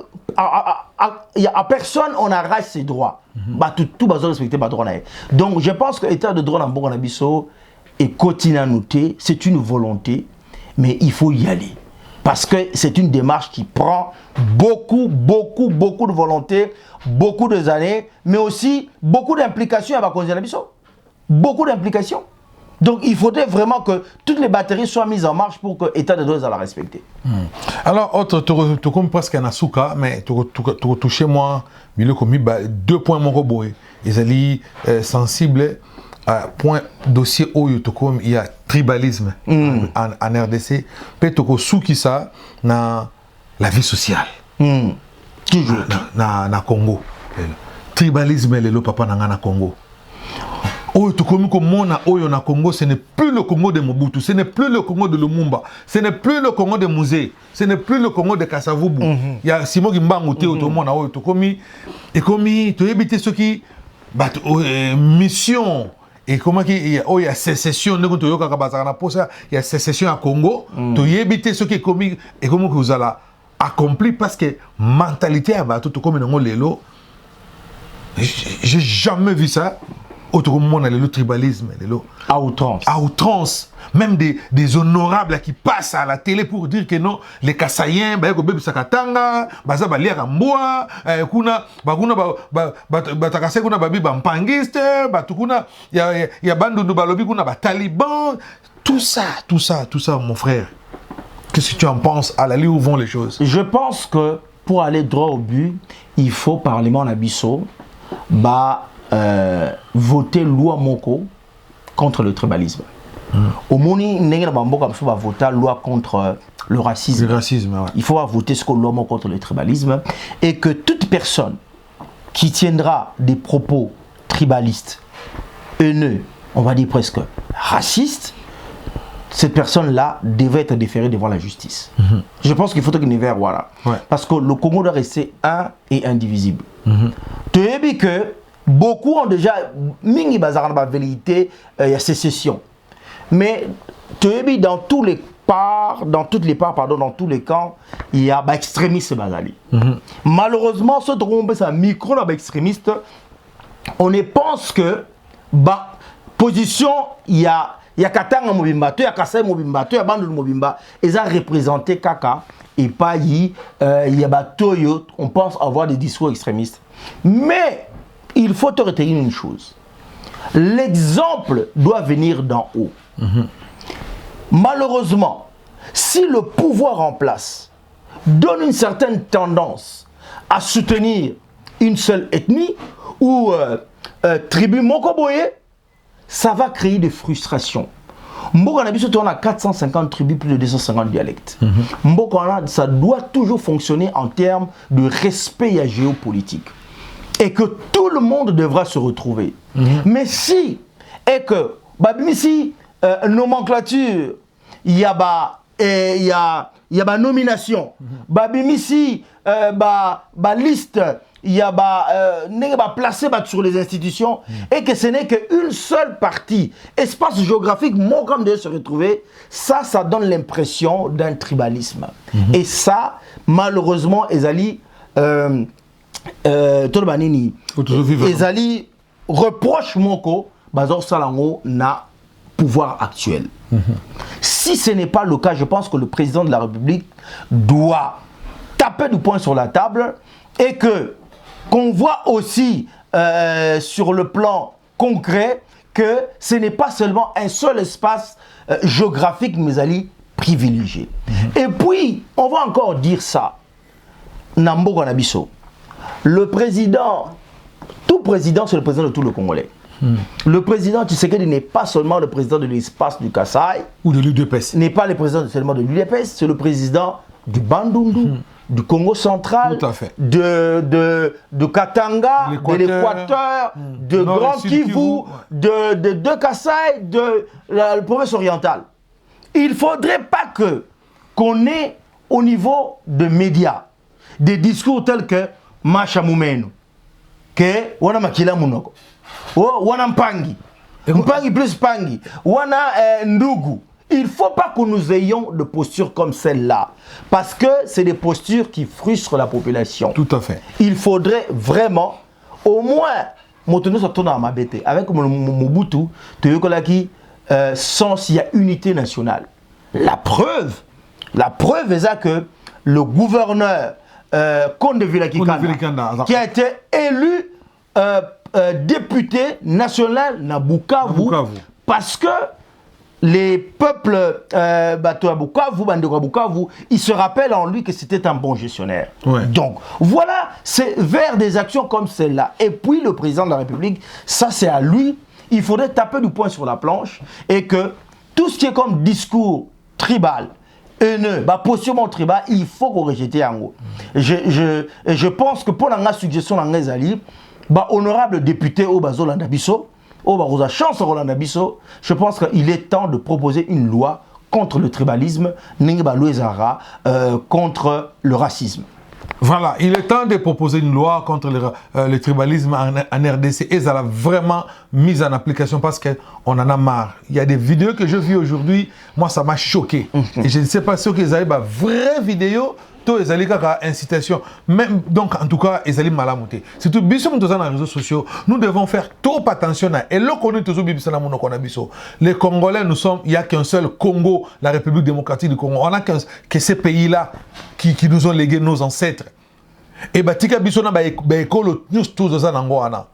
personne on arrache ses droits. Tout va respecter les droits. Donc je pense que l'état de droit dans Bongo Nabiso et continuité, c'est une volonté, mais il faut y aller. Parce que c'est une démarche qui prend beaucoup de volonté, beaucoup d'années, mais aussi beaucoup d'implications à Bakonzi Nabiso. Beaucoup d'implications. Donc il faudrait vraiment que toutes les batteries soient mises en marche pour que l'État de droit la respecter. Alors, tu comme presque un asuka, mais tu touches moi, deux points mon robot. Ils sont sensibles. Point dossier où il y a tribalisme en RDC, peut-être souki ça na la vie sociale. Toujours na Congo. Tribalisme le papa na Congo. Oyo tokomi komona oyo na Congo, ce n'est plus le Congo de Mobutu, ce n'est plus le Congo de Lumumba, ce n'est plus le Congo de Musée, ce n'est plus le Congo de Kasavubu. Il y a Simon Kimbangu te otomona oyo tokomi et komi to éviter ce qui mission. Et comment il y a sécession, il y a sécession à Congo, tu y éviter ce qui est commis et comment vous allez accomplir parce que mentalité à tout comme dans l'élo, j'ai jamais vu ça. autrement on a le tribalisme, à outrance. À outrance. Même des honorables qui passent à la télé pour dire que non, les Kassaïens, Bayakobebi Sakatanga, Baza Balia Ramboa, Kuna, Baguna, Batakase Kuna Babi Bampangiste, Batukuna, il y a Bandou Balobi Kuna Bataliban. Tout ça, mon frère. Qu'est-ce que tu en penses? À la ligne où vont les choses? Je pense que pour aller droit au but, il faut, Parlement Nabiso, voter loi Moko contre le tribalisme. Au Moni, Nenga Bamboka va voter loi contre le racisme. Le racisme, ouais. Il faut voter ce que loi contre le tribalisme et que toute personne qui tiendra des propos tribalistes, haineux, on va dire presque racistes, cette personne-là devait être déférée devant la justice. Je pense qu'il faut qu'il y ait voilà. Ouais. Parce que le Congo doit rester un et indivisible. Tu as vu que beaucoup ont déjà mingi bazar la vérité, il y a sécession. Mais tu as vu dans tous les dans tous les camps, il y a des extrémistes bazali. Malheureusement, ce trompe ça micro là extrémiste, on ne pense que position il y a Katanga Mobimba, il y a Kassai Mobimba, il y a Bandou Mobimba, ils ont représenté Kaka et pas il y a Batoyo, on pense avoir des discours extrémistes. Mais il faut te retenir une chose. L'exemple doit venir d'en haut. Malheureusement, si le pouvoir en place donne une certaine tendance à soutenir une seule ethnie ou tribu Mokoboye, ça va créer des frustrations. Mboko on a 450 tribus, plus de 250 dialectes. Mboko ça doit toujours fonctionner en termes de respect géopolitique. Et que tout le monde devra se retrouver. Mais si, et que, ici, nomenclature, il y a nomination, ici, liste, il y a placé sur les institutions, et que ce n'est qu'une seule partie, espace géographique, mon comme de se retrouver, ça donne l'impression d'un tribalisme. Et ça, malheureusement, Ezali, Ezali reproche Moko, Bazor Salango na pouvoir actuel. Si ce n'est pas le cas, je pense que le président de la République doit taper du poing sur la table et qu'on voit aussi sur le plan concret que ce n'est pas seulement un seul espace géographique, mais Ali privilégié. Et puis, on va encore dire ça. Nambo Ganabiso. Le président, tout président, c'est le président de tout le Congolais. Le président Tshisekedi n'est pas seulement le président de l'espace du Kasaï ou de l'UDPS. N'est pas le président seulement de l'UDPS, c'est le président du Bandundu, du Congo central, de Katanga, de l'Équateur, de Grand Kivu, de Kasaï, de la province orientale. Il ne faudrait pas qu'on ait au niveau de médias des discours tels que Macha Moumeno, que Wana Makila Munoko, Wana Mpangi, Mpangi plus Mpangi, Wana Ndugu. Il ne faut pas que nous ayons de postures comme celle-là, parce que c'est des postures qui frustrent la population. Tout à fait. Il faudrait vraiment, au moins, avec Mobutu, sans s'il y a unité nationale. La preuve est que le gouverneur Conde Vilakikanda, qui a été élu député national à Bukavu, parce que les peuples Bukavu, ils se rappellent en lui que c'était un bon gestionnaire. Ouais. Donc, voilà, c'est vers des actions comme celle-là. Et puis, le président de la République, ça c'est à lui, il faudrait taper du poing sur la planche et que tout ce qui est comme discours tribal, haineux, posture tribal, il faut qu'on rejette en haut. Je pense que pour la suggestion d'Angazali, honorable député au Bazolanda Bisso, je pense qu'il est temps de proposer une loi contre le tribalisme, contre le racisme. Voilà, il est temps de proposer une loi contre le tribalisme en RDC et ça l'a vraiment mise en application parce qu'on en a marre. Il y a des vidéos que je vis aujourd'hui, moi ça m'a choqué. Et je ne sais pas si vous avez une vraie vidéo to ezali kaka incitation. Même, donc, en tout cas, ezali malamuté. Surtout, biso dans les réseaux sociaux, nous devons faire trop attention à. Et là, on est toujours les Congolais, nous sommes, il n'y a qu'un seul Congo, la République démocratique du Congo. On a que ces pays-là qui nous ont légué nos ancêtres. Et batika biso na ba école nous tous dans Angoana.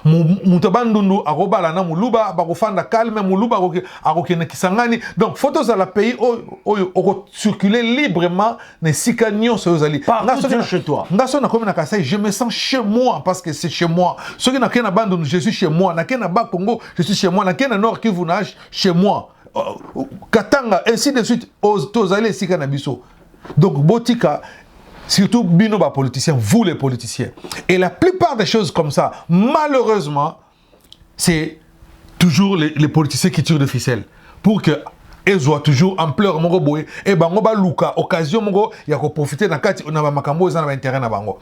Mutabandundu arobala na muluba bakofanda calme muluba akokene kisangani. Donc photos à la pays o circuler librement ne sikanyo sozali. Partout chez toi. Ngaso na comme na Kasai, je me sens chez moi parce que c'est chez moi. Ceux qui na kena bandundu, je suis chez moi. Na kena ba Congo, je suis chez moi. Na kena Nord Kivu na chez moi. Katanga ainsi de suite tozali sikana biso. Donc botika surtout bino ba politiciens, vous les politiciens. Et la plupart des choses comme ça, malheureusement, c'est toujours les politiciens qui tirent de ficelle. Pour que ils soient toujours en pleurs, mongo boye, et bango ba luka, occasion mongo, ya ko profiter na kati, na ba makambo, na ba intérêt na bango.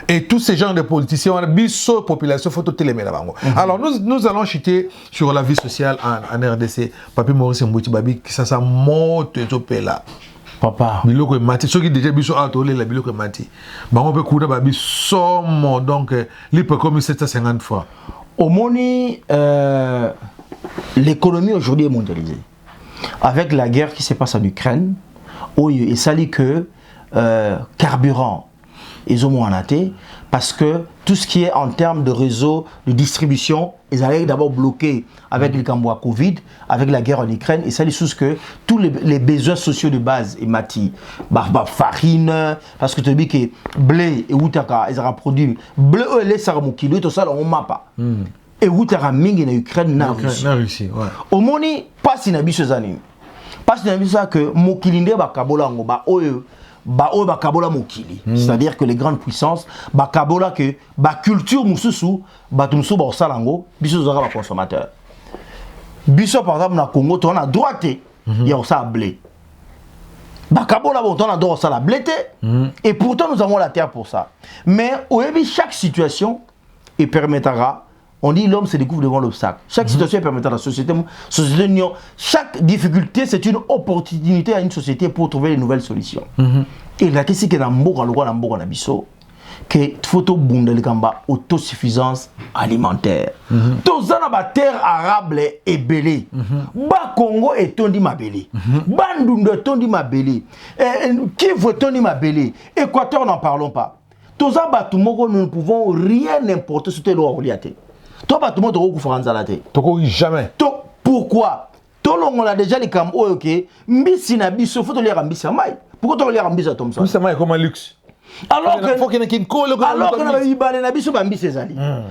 Et tous ces genres de politiciens, on a biso population, faut tout les bango. Alors nous allons chuter sur la vie sociale en RDC. Papi Maurice Mbouti Babi, qui ça monte et là. Papa. Biloko e mati. Ceux qui déjà biso atolé la biloko e mati. Bango pe kuda babi somme donc lipe comme 750 fois. Au Moni, l'économie aujourd'hui est mondialisée. Avec la guerre qui se passe en Ukraine, il s'allie que carburant, ils ont moins athée, parce que tout ce qui est en termes de réseau de distribution, ils allaient d'abord bloquer avec le Cambois Covid, avec la guerre en Ukraine, et ça les sous que tous les besoins sociaux de base, et mati, farine, parce que tu dis que blé et outaka, ils ont produit blé et lait, ça a kilo, tout ça, on m'a pas. Et outaka mingi na Ukraine, na Russie. Au moni, pas si nabi ces années. Pas si nabi ça que mokilinde ba kabola ngoba oyo. Bakabola mokili, c'est-à-dire que les grandes puissances bakabola que culture mususu batumsu ba osalango biso zaka ba consommateur. Biso par exemple na Congo on a droité il y a ça blé. Bakabola bon on a droit ça la blé et pourtant nous avons la terre pour ça. Mais au début chaque situation et permettra. On dit l'homme se découvre devant l'obstacle. Chaque situation permettra à la société, chaque difficulté, c'est une opportunité à une société pour trouver de nouvelles solutions. Et la question est que photo bundel kamba autosuffisance alimentaire. Tous la terre arable est belé. Ba Congo est tondi ma belé. Bandunde tondi ma belé. Kivu tondi ma belé. Équateur n'en parlons pas. Tous nous ne pouvons rien importer sur tes lois reliées. Toi, tu ne peux jamais. Pourquoi? On a déjà les cam ok. Mbisi na biso, faut lire mbisi mai. Pourquoi tu lire mbisi comme ça? Mbisi mai comme un luxe. Alors que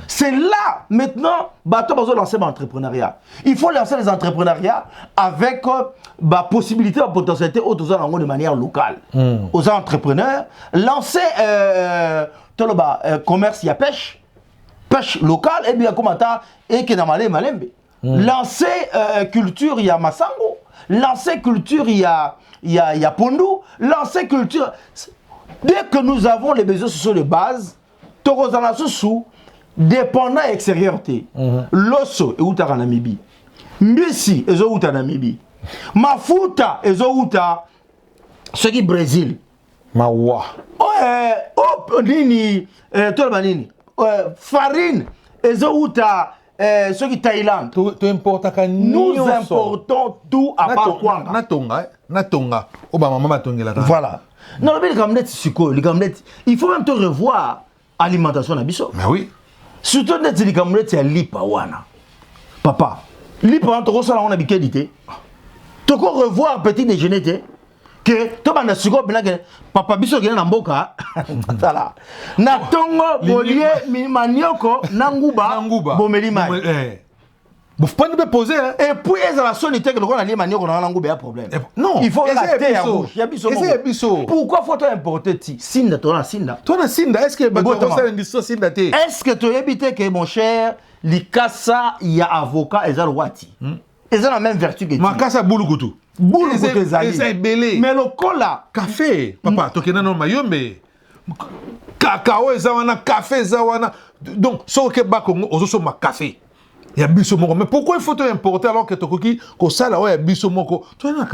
c'est là maintenant bateau besoin lancer l'entrepreneuriat. Il faut lancer les entrepreneuriats avec possibilité de potentialité de manière locale. Aux entrepreneurs lancer commerce il y a pêche locale et bien comment ça et que malé malembe. Lancer culture il y a Massango. Lancer culture il y a Pondou. Lancer culture. Dès que nous avons les besoins sociaux de base, Torozana sous dépendant extérieur. L'osso est où t'as en Namibie. Mbisi est où t'as en Namibie. Mafuta est où t'as ce qui Brésil. Mawa. Nini, Tolmanini. Farine est où t'as ce qui Thaïlande. Nous importons tout à part quoi. Natonga. Obama Tonga. Voilà. Non, mais les gamlettes, il faut même te revoir alimentation d'Abisso. Mais oui. Surtout les gamlettes, c'est lipa wana. Papa, lipa wana, tu reçois la qualité. Tu peux revoir petit déjeuner, que tu vas suko papa biso qui est dans mboka. Voilà. Na tongo bolie manioko nanguba bomelima. Vous pouvez pas nous poser. Et puis, il y a la solité que l'on a dit qu'on a un problème. Non. Il faut arrêter à rouge. Pourquoi faut-il importer Sinda, toi, Sinda. Toi, Sinda, est-ce que est-ce que tu as évité que mon cher, l'Ikassa, il y a avocat et Zalwati. Ils ont la même vertu que tu. Makassa Boulugoutou. Boulugoutou, mais le cola. Café. Papa, tu as un mayombe. Cacao, Zawana, café, Zawana. Donc, ce que Bakongo, on se café. Il y a biso moko. Mais pourquoi il faut importer alors que tokoki ko sala ouais biso moko. Tu as un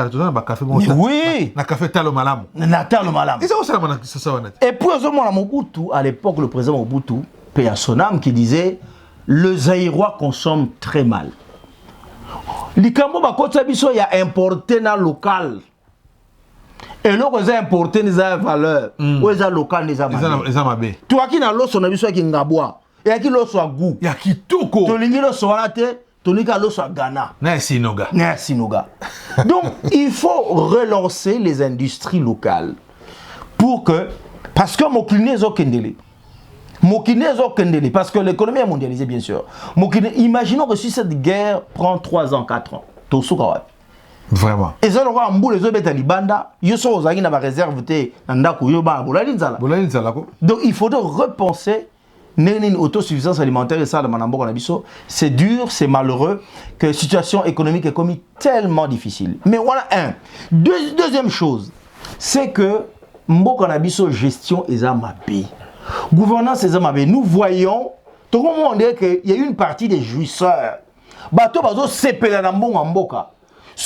café bon. Oui. Na café talo malam. Na talo malam. Et ça aussi ça honnête. Et puis à Mobutu, à l'époque le président Mobutu, paix à son âme, qui disait le Zaïrois consomme très mal. Likambo bakota biso ya importé na local. Et là, on a importé des valeurs. On a local des amabé. Toi qui n'as l'os, on a vu ça qui ngabwa. Et qui l'os a goût. Il y a qui tout ko. Tu l'as l'os à la tête, tu l'as l'os à Ghana. Merci Noga. Merci Noga. Donc, il faut relancer les industries locales pour que, parce que mon cliné est au Kendele. Parce que l'économie est mondialisée, bien sûr. Imaginons que si cette guerre prend 3 ans, 4 ans, tu as vraiment. Et ça, on boule les autres Libanda, ils sont aux aguines à ma réserve, donc il faudrait repenser une autosuffisance alimentaire et ça, c'est dur, c'est malheureux que la situation économique est commis tellement difficile. Mais voilà un. Deuxième chose, c'est que Mboka gestion est à ma pays. Gouvernance est à ma pays. Nous voyons, tout le monde dit qu'il y a une partie des jouisseurs. Bato bazo sepela na mboka. Ils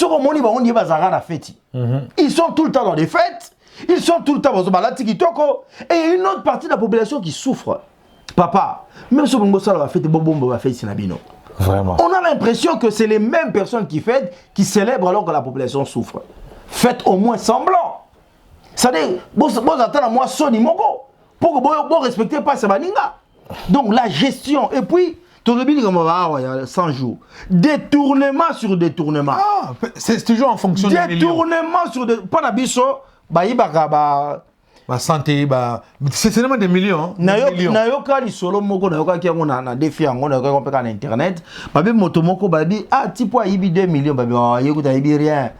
sont tout le temps dans des fêtes, ils sont tout le temps dans des kitoko, et il y a une autre partie de la population qui souffre. Papa, même si on a fait vraiment. On a l'impression que c'est les mêmes personnes qui fêtent, qui célèbrent alors que la population souffre. Faites au moins semblant. C'est-à-dire, vous attendez moi Sony Moko, pour que vous ne respectez pas ce baninga. Donc la gestion, et puis, tout le monde il y a 100 jours. Détournement sur détournement. Ah, c'est toujours en fonction des détournement sur des... Pas d'abisso, santé, c'est seulement des millions. Nayoka li solo moko nayoka ki ngona na défi ngona nayoka ko na internet. Babi moto moko babi tipo yibi 2 millions babi yekuta yibi rien.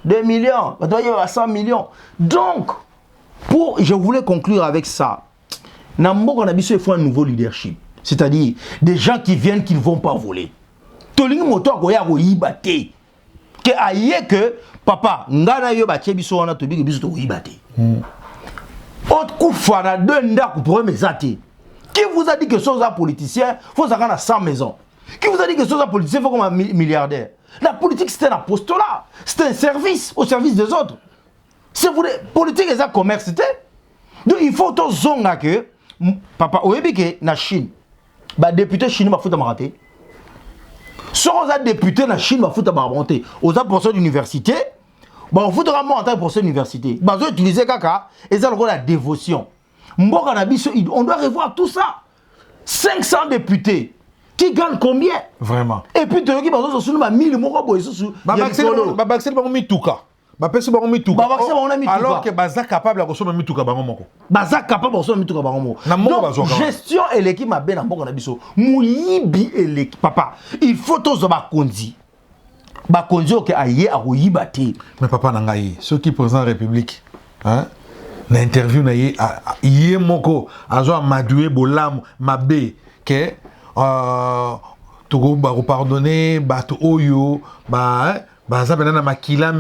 2 millions, bah doit y avoir 100 millions. Donc je voulais conclure avec ça. Na mboko na biso il faut un nouveau leadership. C'est-à-dire des gens qui viennent qui ne vont pas voler. Tolingi moto akoya ko yibate. Que aye que papa ngana yo ba biso wana to bigi biso to yibate. Autre coup fana deux ndaku pour mes athées. Qui vous a dit que ce sont politiciens, faut ça à 100 maisons. Qui vous a dit que ce sont politiciens, faut comme un milliardaire. La politique c'est un apostolat, c'est un service au service des autres. Si vous voulez, politique c'est un commerce, c'était. Donc il faut tout zonga que papa oebike na Chine. Bah député chinois m'a foutu à rater. Si on a député na Chine m'a foutu à monter. Aux apporteurs d'université. Bon, on voudra monter pour cette université. On doit utiliser caca et ça la dévotion. On doit revoir tout ça. 500 députés qui gagnent combien? Vraiment. Et puis tu as dit que 1000 euros. Alors que Baza capable de consommer mituka bango. Baza capable de consommer mituka bango. Donc gestion et l'équipe m'a bien en biso. Mouyibi et l'équipe papa. Il faut tous bakondi. Bakonzo ke aye a yibate. Mais papa nangayi, ceux qui président République, hein, na interview na yé moko azo madoué bolam mabe que togo ba pardonner bato oyo za pena na makila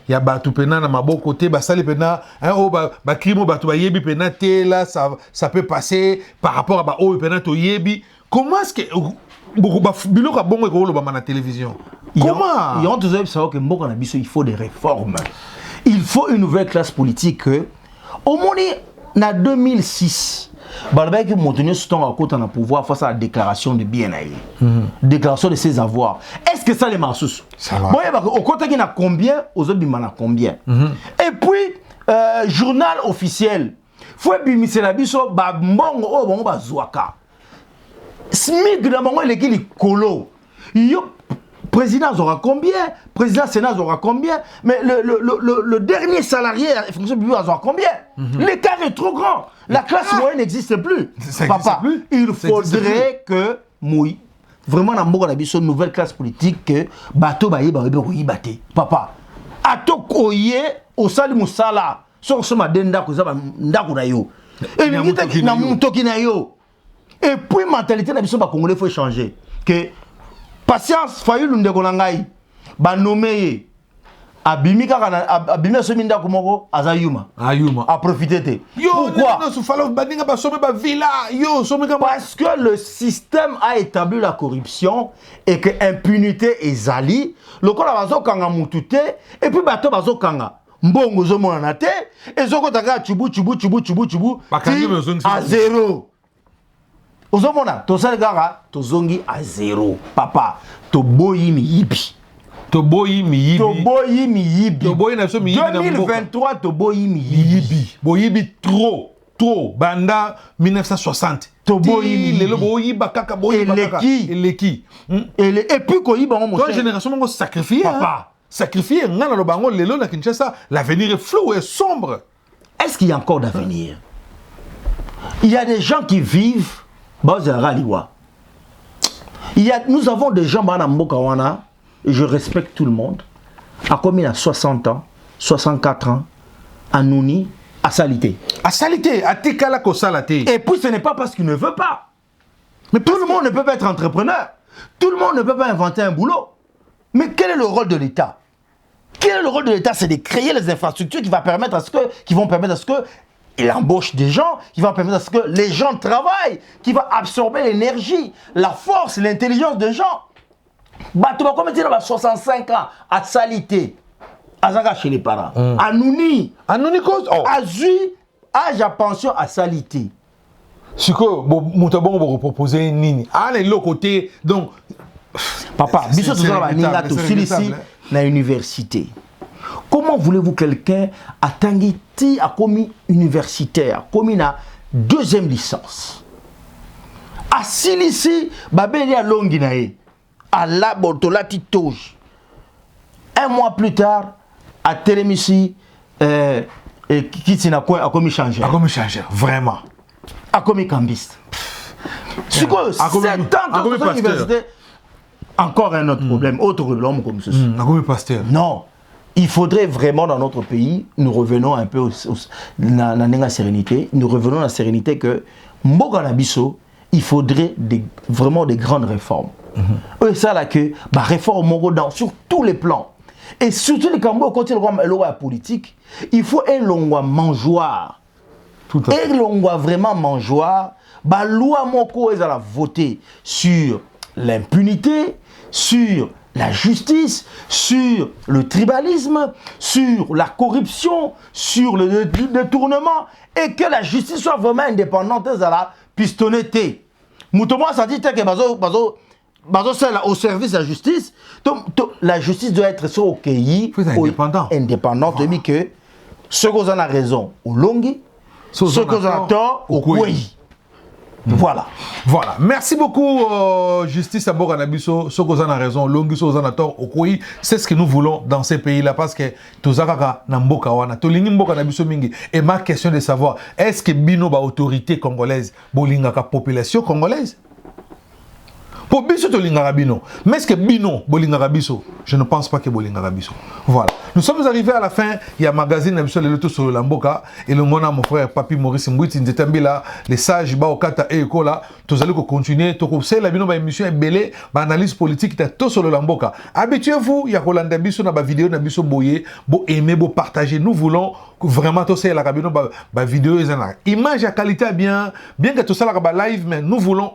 ya bato pena na maboko te ba sali pena hein o ba crime bato ba yebi pena te là ça peut passer par rapport à ba oyo pena to yebi. Comment est-ce que biloko bongo ko lo ba na télévision? Comment? Il faut des réformes. Il faut une nouvelle classe politique. Au moins, en 2006, Balbek Montenegro sont à côté de pouvoir face à la déclaration de bien-être. Déclaration de ses avoirs. Est-ce que ça les marche? Bon, au côté il y a combien? Aux autres, il y en a combien? Et puis, journal officiel. Faut bimisser la biso, mbongo, oh, bon, bazouaka. SMIC, d'abord, il est colo. Président aura combien? Président Sénat aura combien? Mais le dernier salarié à la fonction publique aura combien? L'écart est trop grand. La classe moyenne n'existe plus. Papa, il faudrait que vraiment dans une nouvelle classe politique que bateau baye bate. Papa, ato koye au sali musala sur ce madenda ko za ndako na yo. Et na mutoki na yo. Et puis mentalité na biso ba congolais faut changer que patience Fayulu Ndegonangai, ba nommé abimi so minda kumoko azayuma a profiter te. Pourquoi? Parce que le système a établi la corruption et que impunité est zali. Le kola bazo kanga mutute et puis bato bazo kanga mbongo zo mona te et zoko taka chubu à zéro. Ozomona to sel gara to zongi à zéro. Papa to boyi mi yibi. Toboyi miyibi. 2023 Toboyi miyibi. Boyibi trop. Banda 1960. Toboyi miyibi. Lelo boyi bakaka boyi bakaka. Eleki. Et puis koyi bango mon cher. Génération mongo sacrifié. Papa. Sacrifié. Ngana lo bango lelo na Kinshasa. L'avenir est flou et sombre. Est-ce qu'il y a encore d'avenir? Il y a des gens qui vivent. Nous avons des gens bana mboka wana. Je respecte tout le monde. À combien? À 60 ans, 64 ans, à Nouni, à Salité. À Salité, à Tekala ko Salate. Et puis ce n'est pas parce qu'il ne veut pas. Mais tout le monde ne peut pas être entrepreneur. Tout le monde ne peut pas inventer un boulot. Mais quel est le rôle de l'État? Quel est le rôle de l'État? C'est de créer les infrastructures qui vont permettre à ce que il embauche des gens, qui vont permettre à ce que les gens travaillent, qui va absorber l'énergie, la force, l'intelligence des gens. Bato ba comme dire 65 ans à Salité, à chez les parents, à Nouni cause à Zui, âge à pension à Salité. Ce que Moutabongo va proposer nini. Ah les l'autre côté donc papa, biso tout ça va ninga tout ici na université. Comment voulez-vous quelqu'un à Tangiti a commis universitaire, commis na deuxième licence. À Silisi, babeli à Longinae. À la Bortolati Touche. Un mois plus tard, à Télémissi, qui a commis changer. A commis changer, vraiment. A commis cambiste. C'est quoi? 7 ans dans l'université. Encore un autre problème, autre problème comme ceci. A commis pasteur. Non. Il faudrait vraiment dans notre pays, nous revenons un peu dans la sérénité, nous revenons à la sérénité que Mboka Nabiso, il faudrait vraiment des grandes réformes. Et ça là que réforme sur tous les plans. Et surtout les Cambodges, quand il y a la politique, il faut un long mangeoire. Et l'on vraiment mangeoire, loi moko ils a voté sur l'impunité, sur la justice, sur le tribalisme, sur la corruption, sur le détournement, et que la justice soit vraiment indépendante à la pistonnette. Moutouma ça dit que au service de la justice, la justice doit être sur indépendante, de que ceux qui ont raison au longi, ceux qui ont tort au kouyi. Voilà. Merci beaucoup, Justice Abor Anabiso. Ceux qui ont raison, longi, ceux qui ont tort au kouyi. C'est ce que nous voulons dans ces pays-là parce que Tozakaka Namboka Wana, Tolingi Mboka Nabiso Mingi. Et ma question de savoir, est-ce que Bino ba autorité congolaise, bolingaka population congolaise? Pour Biso Tolingarabino. Mais est-ce que Bino Bolingarabiso? Je ne pense pas que Bolingarabiso. Voilà. Nous sommes arrivés à la fin. Il y a un magazine Nabiso le Loto sur Lamboka. Et le mona mon frère Papi Maurice Mbouiti Nzetambila, les sages Baokata et Ekola. Tous allez continuer. Tout c'est la bino ba émission est belé, ba analyse politique ta tout sur le Lamboka. Habituez-vous, il y a Rolanda Biso na ba vidéo na Biso boyer, bo aimer, bo partager. Nous voulons vraiment tout c'est la cabine ba vidéo image à qualité bien que tout ça la live mais nous voulons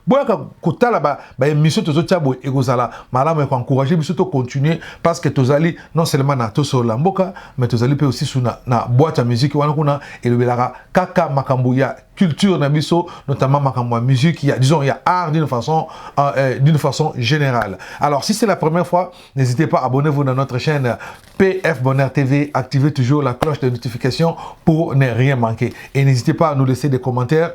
boyaka kota la ba émission to tiabo et gozala malama ko encourager biso to continuer parce que tozali non seulement na to sur Lamboka mais tozali peut aussi sur na boîte à musique wana kuna et le belara kaka makambo ya culture na biso notamment makambo ya musique il y a disons il y a art d'une façon générale. Alors si c'est la première fois, n'hésitez pas, abonnez-vous dans notre chaîne PF Bonheur TV, activez toujours la cloche de notification pour ne rien manquer et n'hésitez pas à nous laisser des commentaires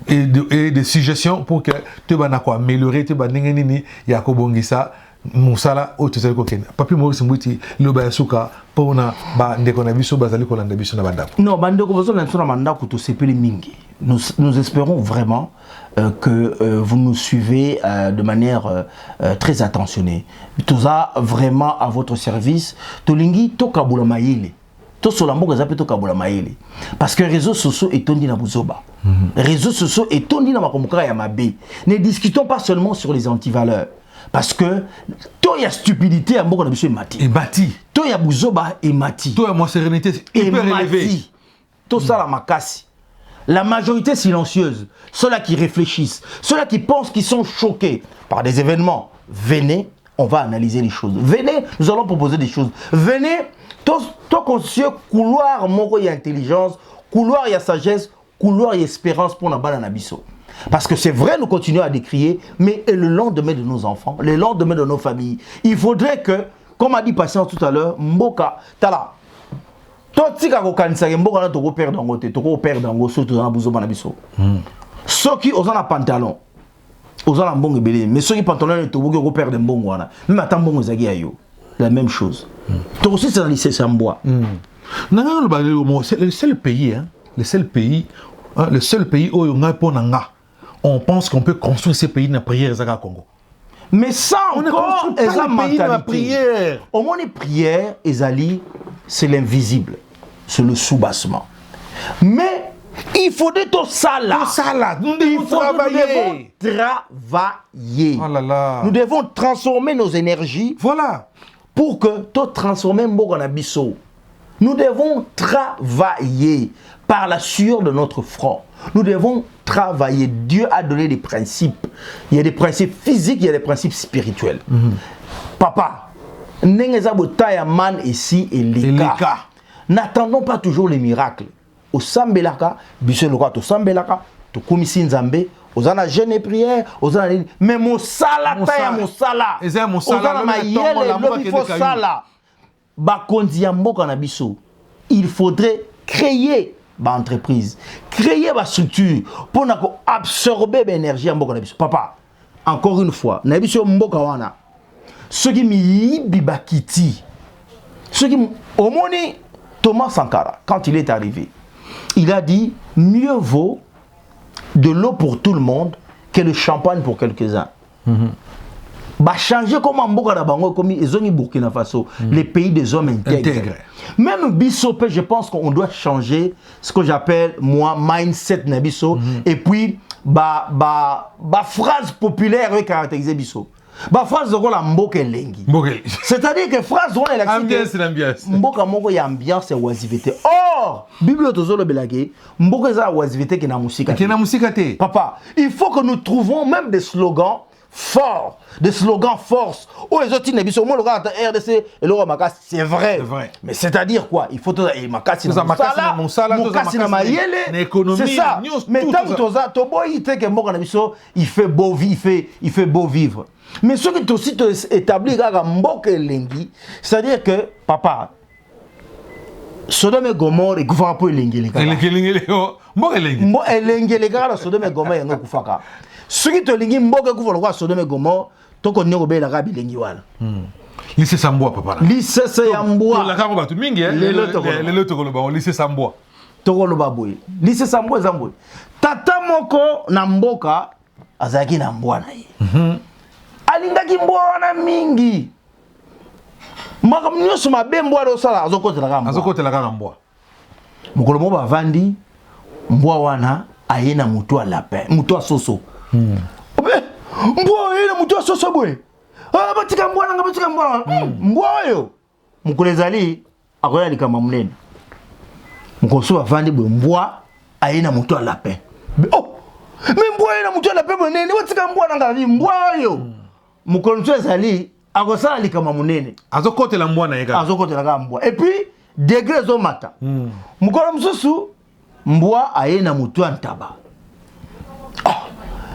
et des suggestions pour que tu vas améliorer tu vas nini yakobongisa musala o tuzali ko kena Papi Maurice Mbouiti lo ba suka pona ba ndeko na biso bazali ko landa biso na bandako. Non, bandeko bazo na sona mandako to sepeli mingi. Nous espérons vraiment que vous nous suivez de manière très attentionnée. Tout ça vraiment à votre service. Tolingi to kabula maile. To solamboka zape to kabula maile. Parce que réseaux sociaux est tondi na buzoba. Réseaux sociaux est tondi na makomuka ya mabe. Ne discutons pas seulement sur les antivaleurs. Parce que toi, il y a stupidité à mboka na biso emati. Et bâti. Toi, il y a buzoba emati. Toi, moi, sérénité hyper élevée. Tout ça, la makasi. La majorité silencieuse, ceux-là qui réfléchissent, ceux-là qui pensent qu'ils sont choqués par des événements, venez, on va analyser les choses. Venez, nous allons proposer des choses. Venez, tout conscient, couloir, moro, il y a intelligence, couloir, il y a sagesse, couloir, il y a espérance pour la balle en abisso. Parce que c'est vrai, nous continuons à décrier, mais et le lendemain de nos enfants, le lendemain de nos familles, il faudrait que, comme a dit Patient tout à l'heure, Mboka, tala. Toi, tu sais que Mboka, tu peux perdre dans côté, tu peux perdre dans surtout dans la bousou banabiso. Ceux qui ont un pantalon, ont un bon belé, mais ceux qui pantalon, tu peux perdre un bon wana. Même attends bon zagi ayo, la même chose. Tu aussi c'est dans lycée Sambois. C'est le seul pays, hein, le seul pays où on pense qu'on peut construire ces pays dans la prière Zaga Congo. Mais ça encore, on a pays dans la prière. Au moins les prières, Ezali, c'est l'invisible, c'est le soubassement. Mais il faudrait tout ça là. Tout ça là, nous devons travailler. Nous devons travailler. Oh là là. Nous devons transformer nos énergies. Voilà. Pour que tout transformer Mboka na biso. Nous devons travailler par la sueur de notre front. Nous devons travailler. Dieu a donné des principes. Il y a des principes physiques, il y a des principes spirituels. Papa, man ici et les cas. N'attendons pas toujours les miracles. Au Sambelaka, Bisseloka, au Sambelaka, au Komissi Nzambe, aux ana jeûne et prière, aux ana mais mosala taya mosala. Eza mosala na mayele il faut sala. Ba kondi ya mboka na biso. Il faudrait créer ba entreprise, créer ba structure pour na ko absorber l'énergie ya mboka na biso. Papa, encore une fois, na biso mboka wana. Ceux qui mi bakiti. Ceux qui omoni Thomas Sankara quand il est arrivé, il a dit mieux vaut de l'eau pour tout le monde que le champagne pour quelques-uns. Bah changer comment Mboka na bango comme ils ont Burkina Faso, les pays des hommes intègres. Même Bissopé, je pense qu'on doit changer ce que j'appelle moi mindset na biso et puis ba phrase populaire caractérisée biso. Ba phrase de la mboka lengi. C'est-à-dire que phrase on est ambiance l'ambiance. Mboka moko ya ambiance et oisivité. Or, Bible tozolo belage, mboka za oisivité qui na musika. Qui na musika te. Papa, il faut que nous trouvons même des slogans forts, des slogans force. Oh les autres ne biso mo le RDC et le Makas, c'est vrai. Mais c'est-à-dire quoi? Il faut et Makas na musala, Makas na mayele. C'est ça. Mais tant que toza to boy te que mboka na biso, il fait beau vivre. Mais ce qui est aussi établi à Mboka Lengi, c'est-à-dire que, papa, Sodome et Gomorre et Goufaka pour Lengi les gars. Mboka Lengi les gars, Sodome et Gomorre et Goufaka. Ce qui te Lengi, Mboka Goufaka, Sodome et Gomorre, ton qu'on y a la Gabi Lengi wana. Lycée Sambois, papa. Lycée Sambois. La Gabi Batu Mingi, les lots au lycée Sambois. Tokolo Baboui. Lycée Sambois Zamboui. Tata Moko Namboka, Azaki Namboa na ye. Alingaki mbwana mingi. Makam nyoso mabe mbwa do sala azokotela kamba. Azokotela kamba. Mukolo mo bavandi mbwa wana ayena mutu a lapin, mutu a soso. Mbwa ayena mutu a soso bwe. Ah batika mbwana ngabatika mbwana. Mbwa oyo. Mukolo ezali akoya likama munene. Mukolo so bavandi bwe mbwa ayena mutu a lapin. Oh. Mais mbwa ayena mutu a lapin munene, batika mbwana ngabi mbwa oyo. Mukonzo ezali akosala likama munene azokotela mbwana yeka azokotela ka mbwa et puis degré zo mata mukolo mususu mbwa ayena mutu antaba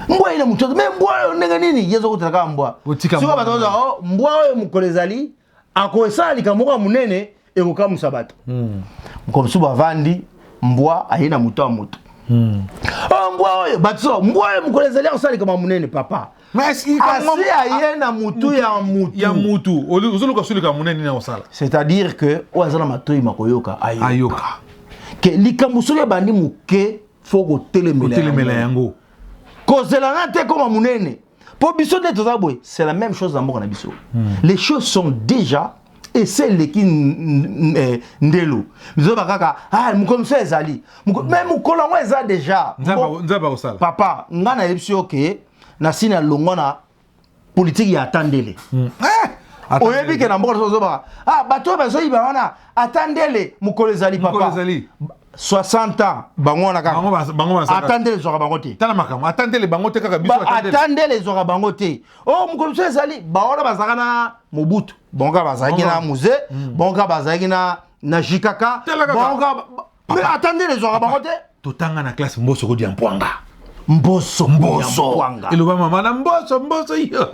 mbwa ayena mutu mais mbwa ndenge nini yezokotela ka mbwa siko batoza mbwa oyo mukolo ezali akosala likama ka munene ekokamusa bato mukolo mususu bavandi mbwa ayena mutu a mutu mbwa oyo bato mbwa oyo mukolo ezali akosala likama munene papa. C'est-à-dire que oazana matoi makoyoka ayoka. Que likambusoya bandi muke faut telemela yango. Kozela na te comme munene. Pour biso de tozabwe, c'est la même chose dans mboka na biso. Les choses sont déjà et c'est les qui ndelo. Biso bakaka mukomso ezali. Même mukolongo eza déjà. Nzaba osala. Papa, ngana yebisi oke. Nasina longona politique ya attendele oyebi ke na mboka sozo ba bato bazo yiba wana attendele mukolo ezali papa 60 ans bango na kaka bango attendele zoka bango te tala makamo attendele bango te kaka biso attendele zoka bango te mukolo so ezali baona bazaka na Mobutu bonga bazaki na Muze bonga bazaki na Jikaka bonga mais attendele zoka bango te totanga na classe mboso ko dia mpwanga mboso iloba mama na mboso yo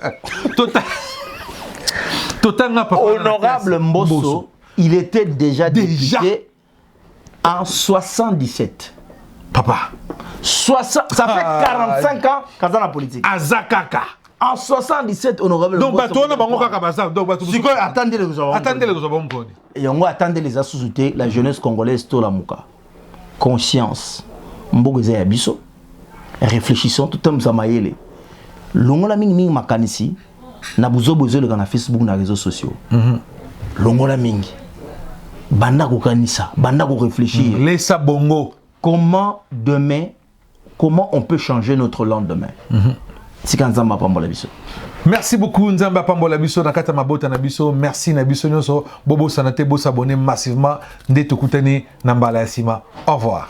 totanga papa honorable Mbosso il était déjà député en 77 papa ça fait 45 ans quand dans la politique azakaka en 77 honorable donc bato na bango kaka baza donc bato siko attendez les bon mponi et on va attendre les associés la jeunesse congolaise to la muka conscience mbogo za ya biso réfléchissons tout comme ça mayele longola mingi makanisi na buzobozo le na Facebook na réseaux sociaux longola mingi banda ko kanisa banda ko réfléchir laissa bongo comment demain comment on peut changer notre lendemain Sikanzamba pambola biso. Merci beaucoup Nzamba pambola biso na kata mabota na biso. Merci na biso nyoso bobo sanate bo s'abonner massivement nde tokutani na mbala ya sima. Au revoir.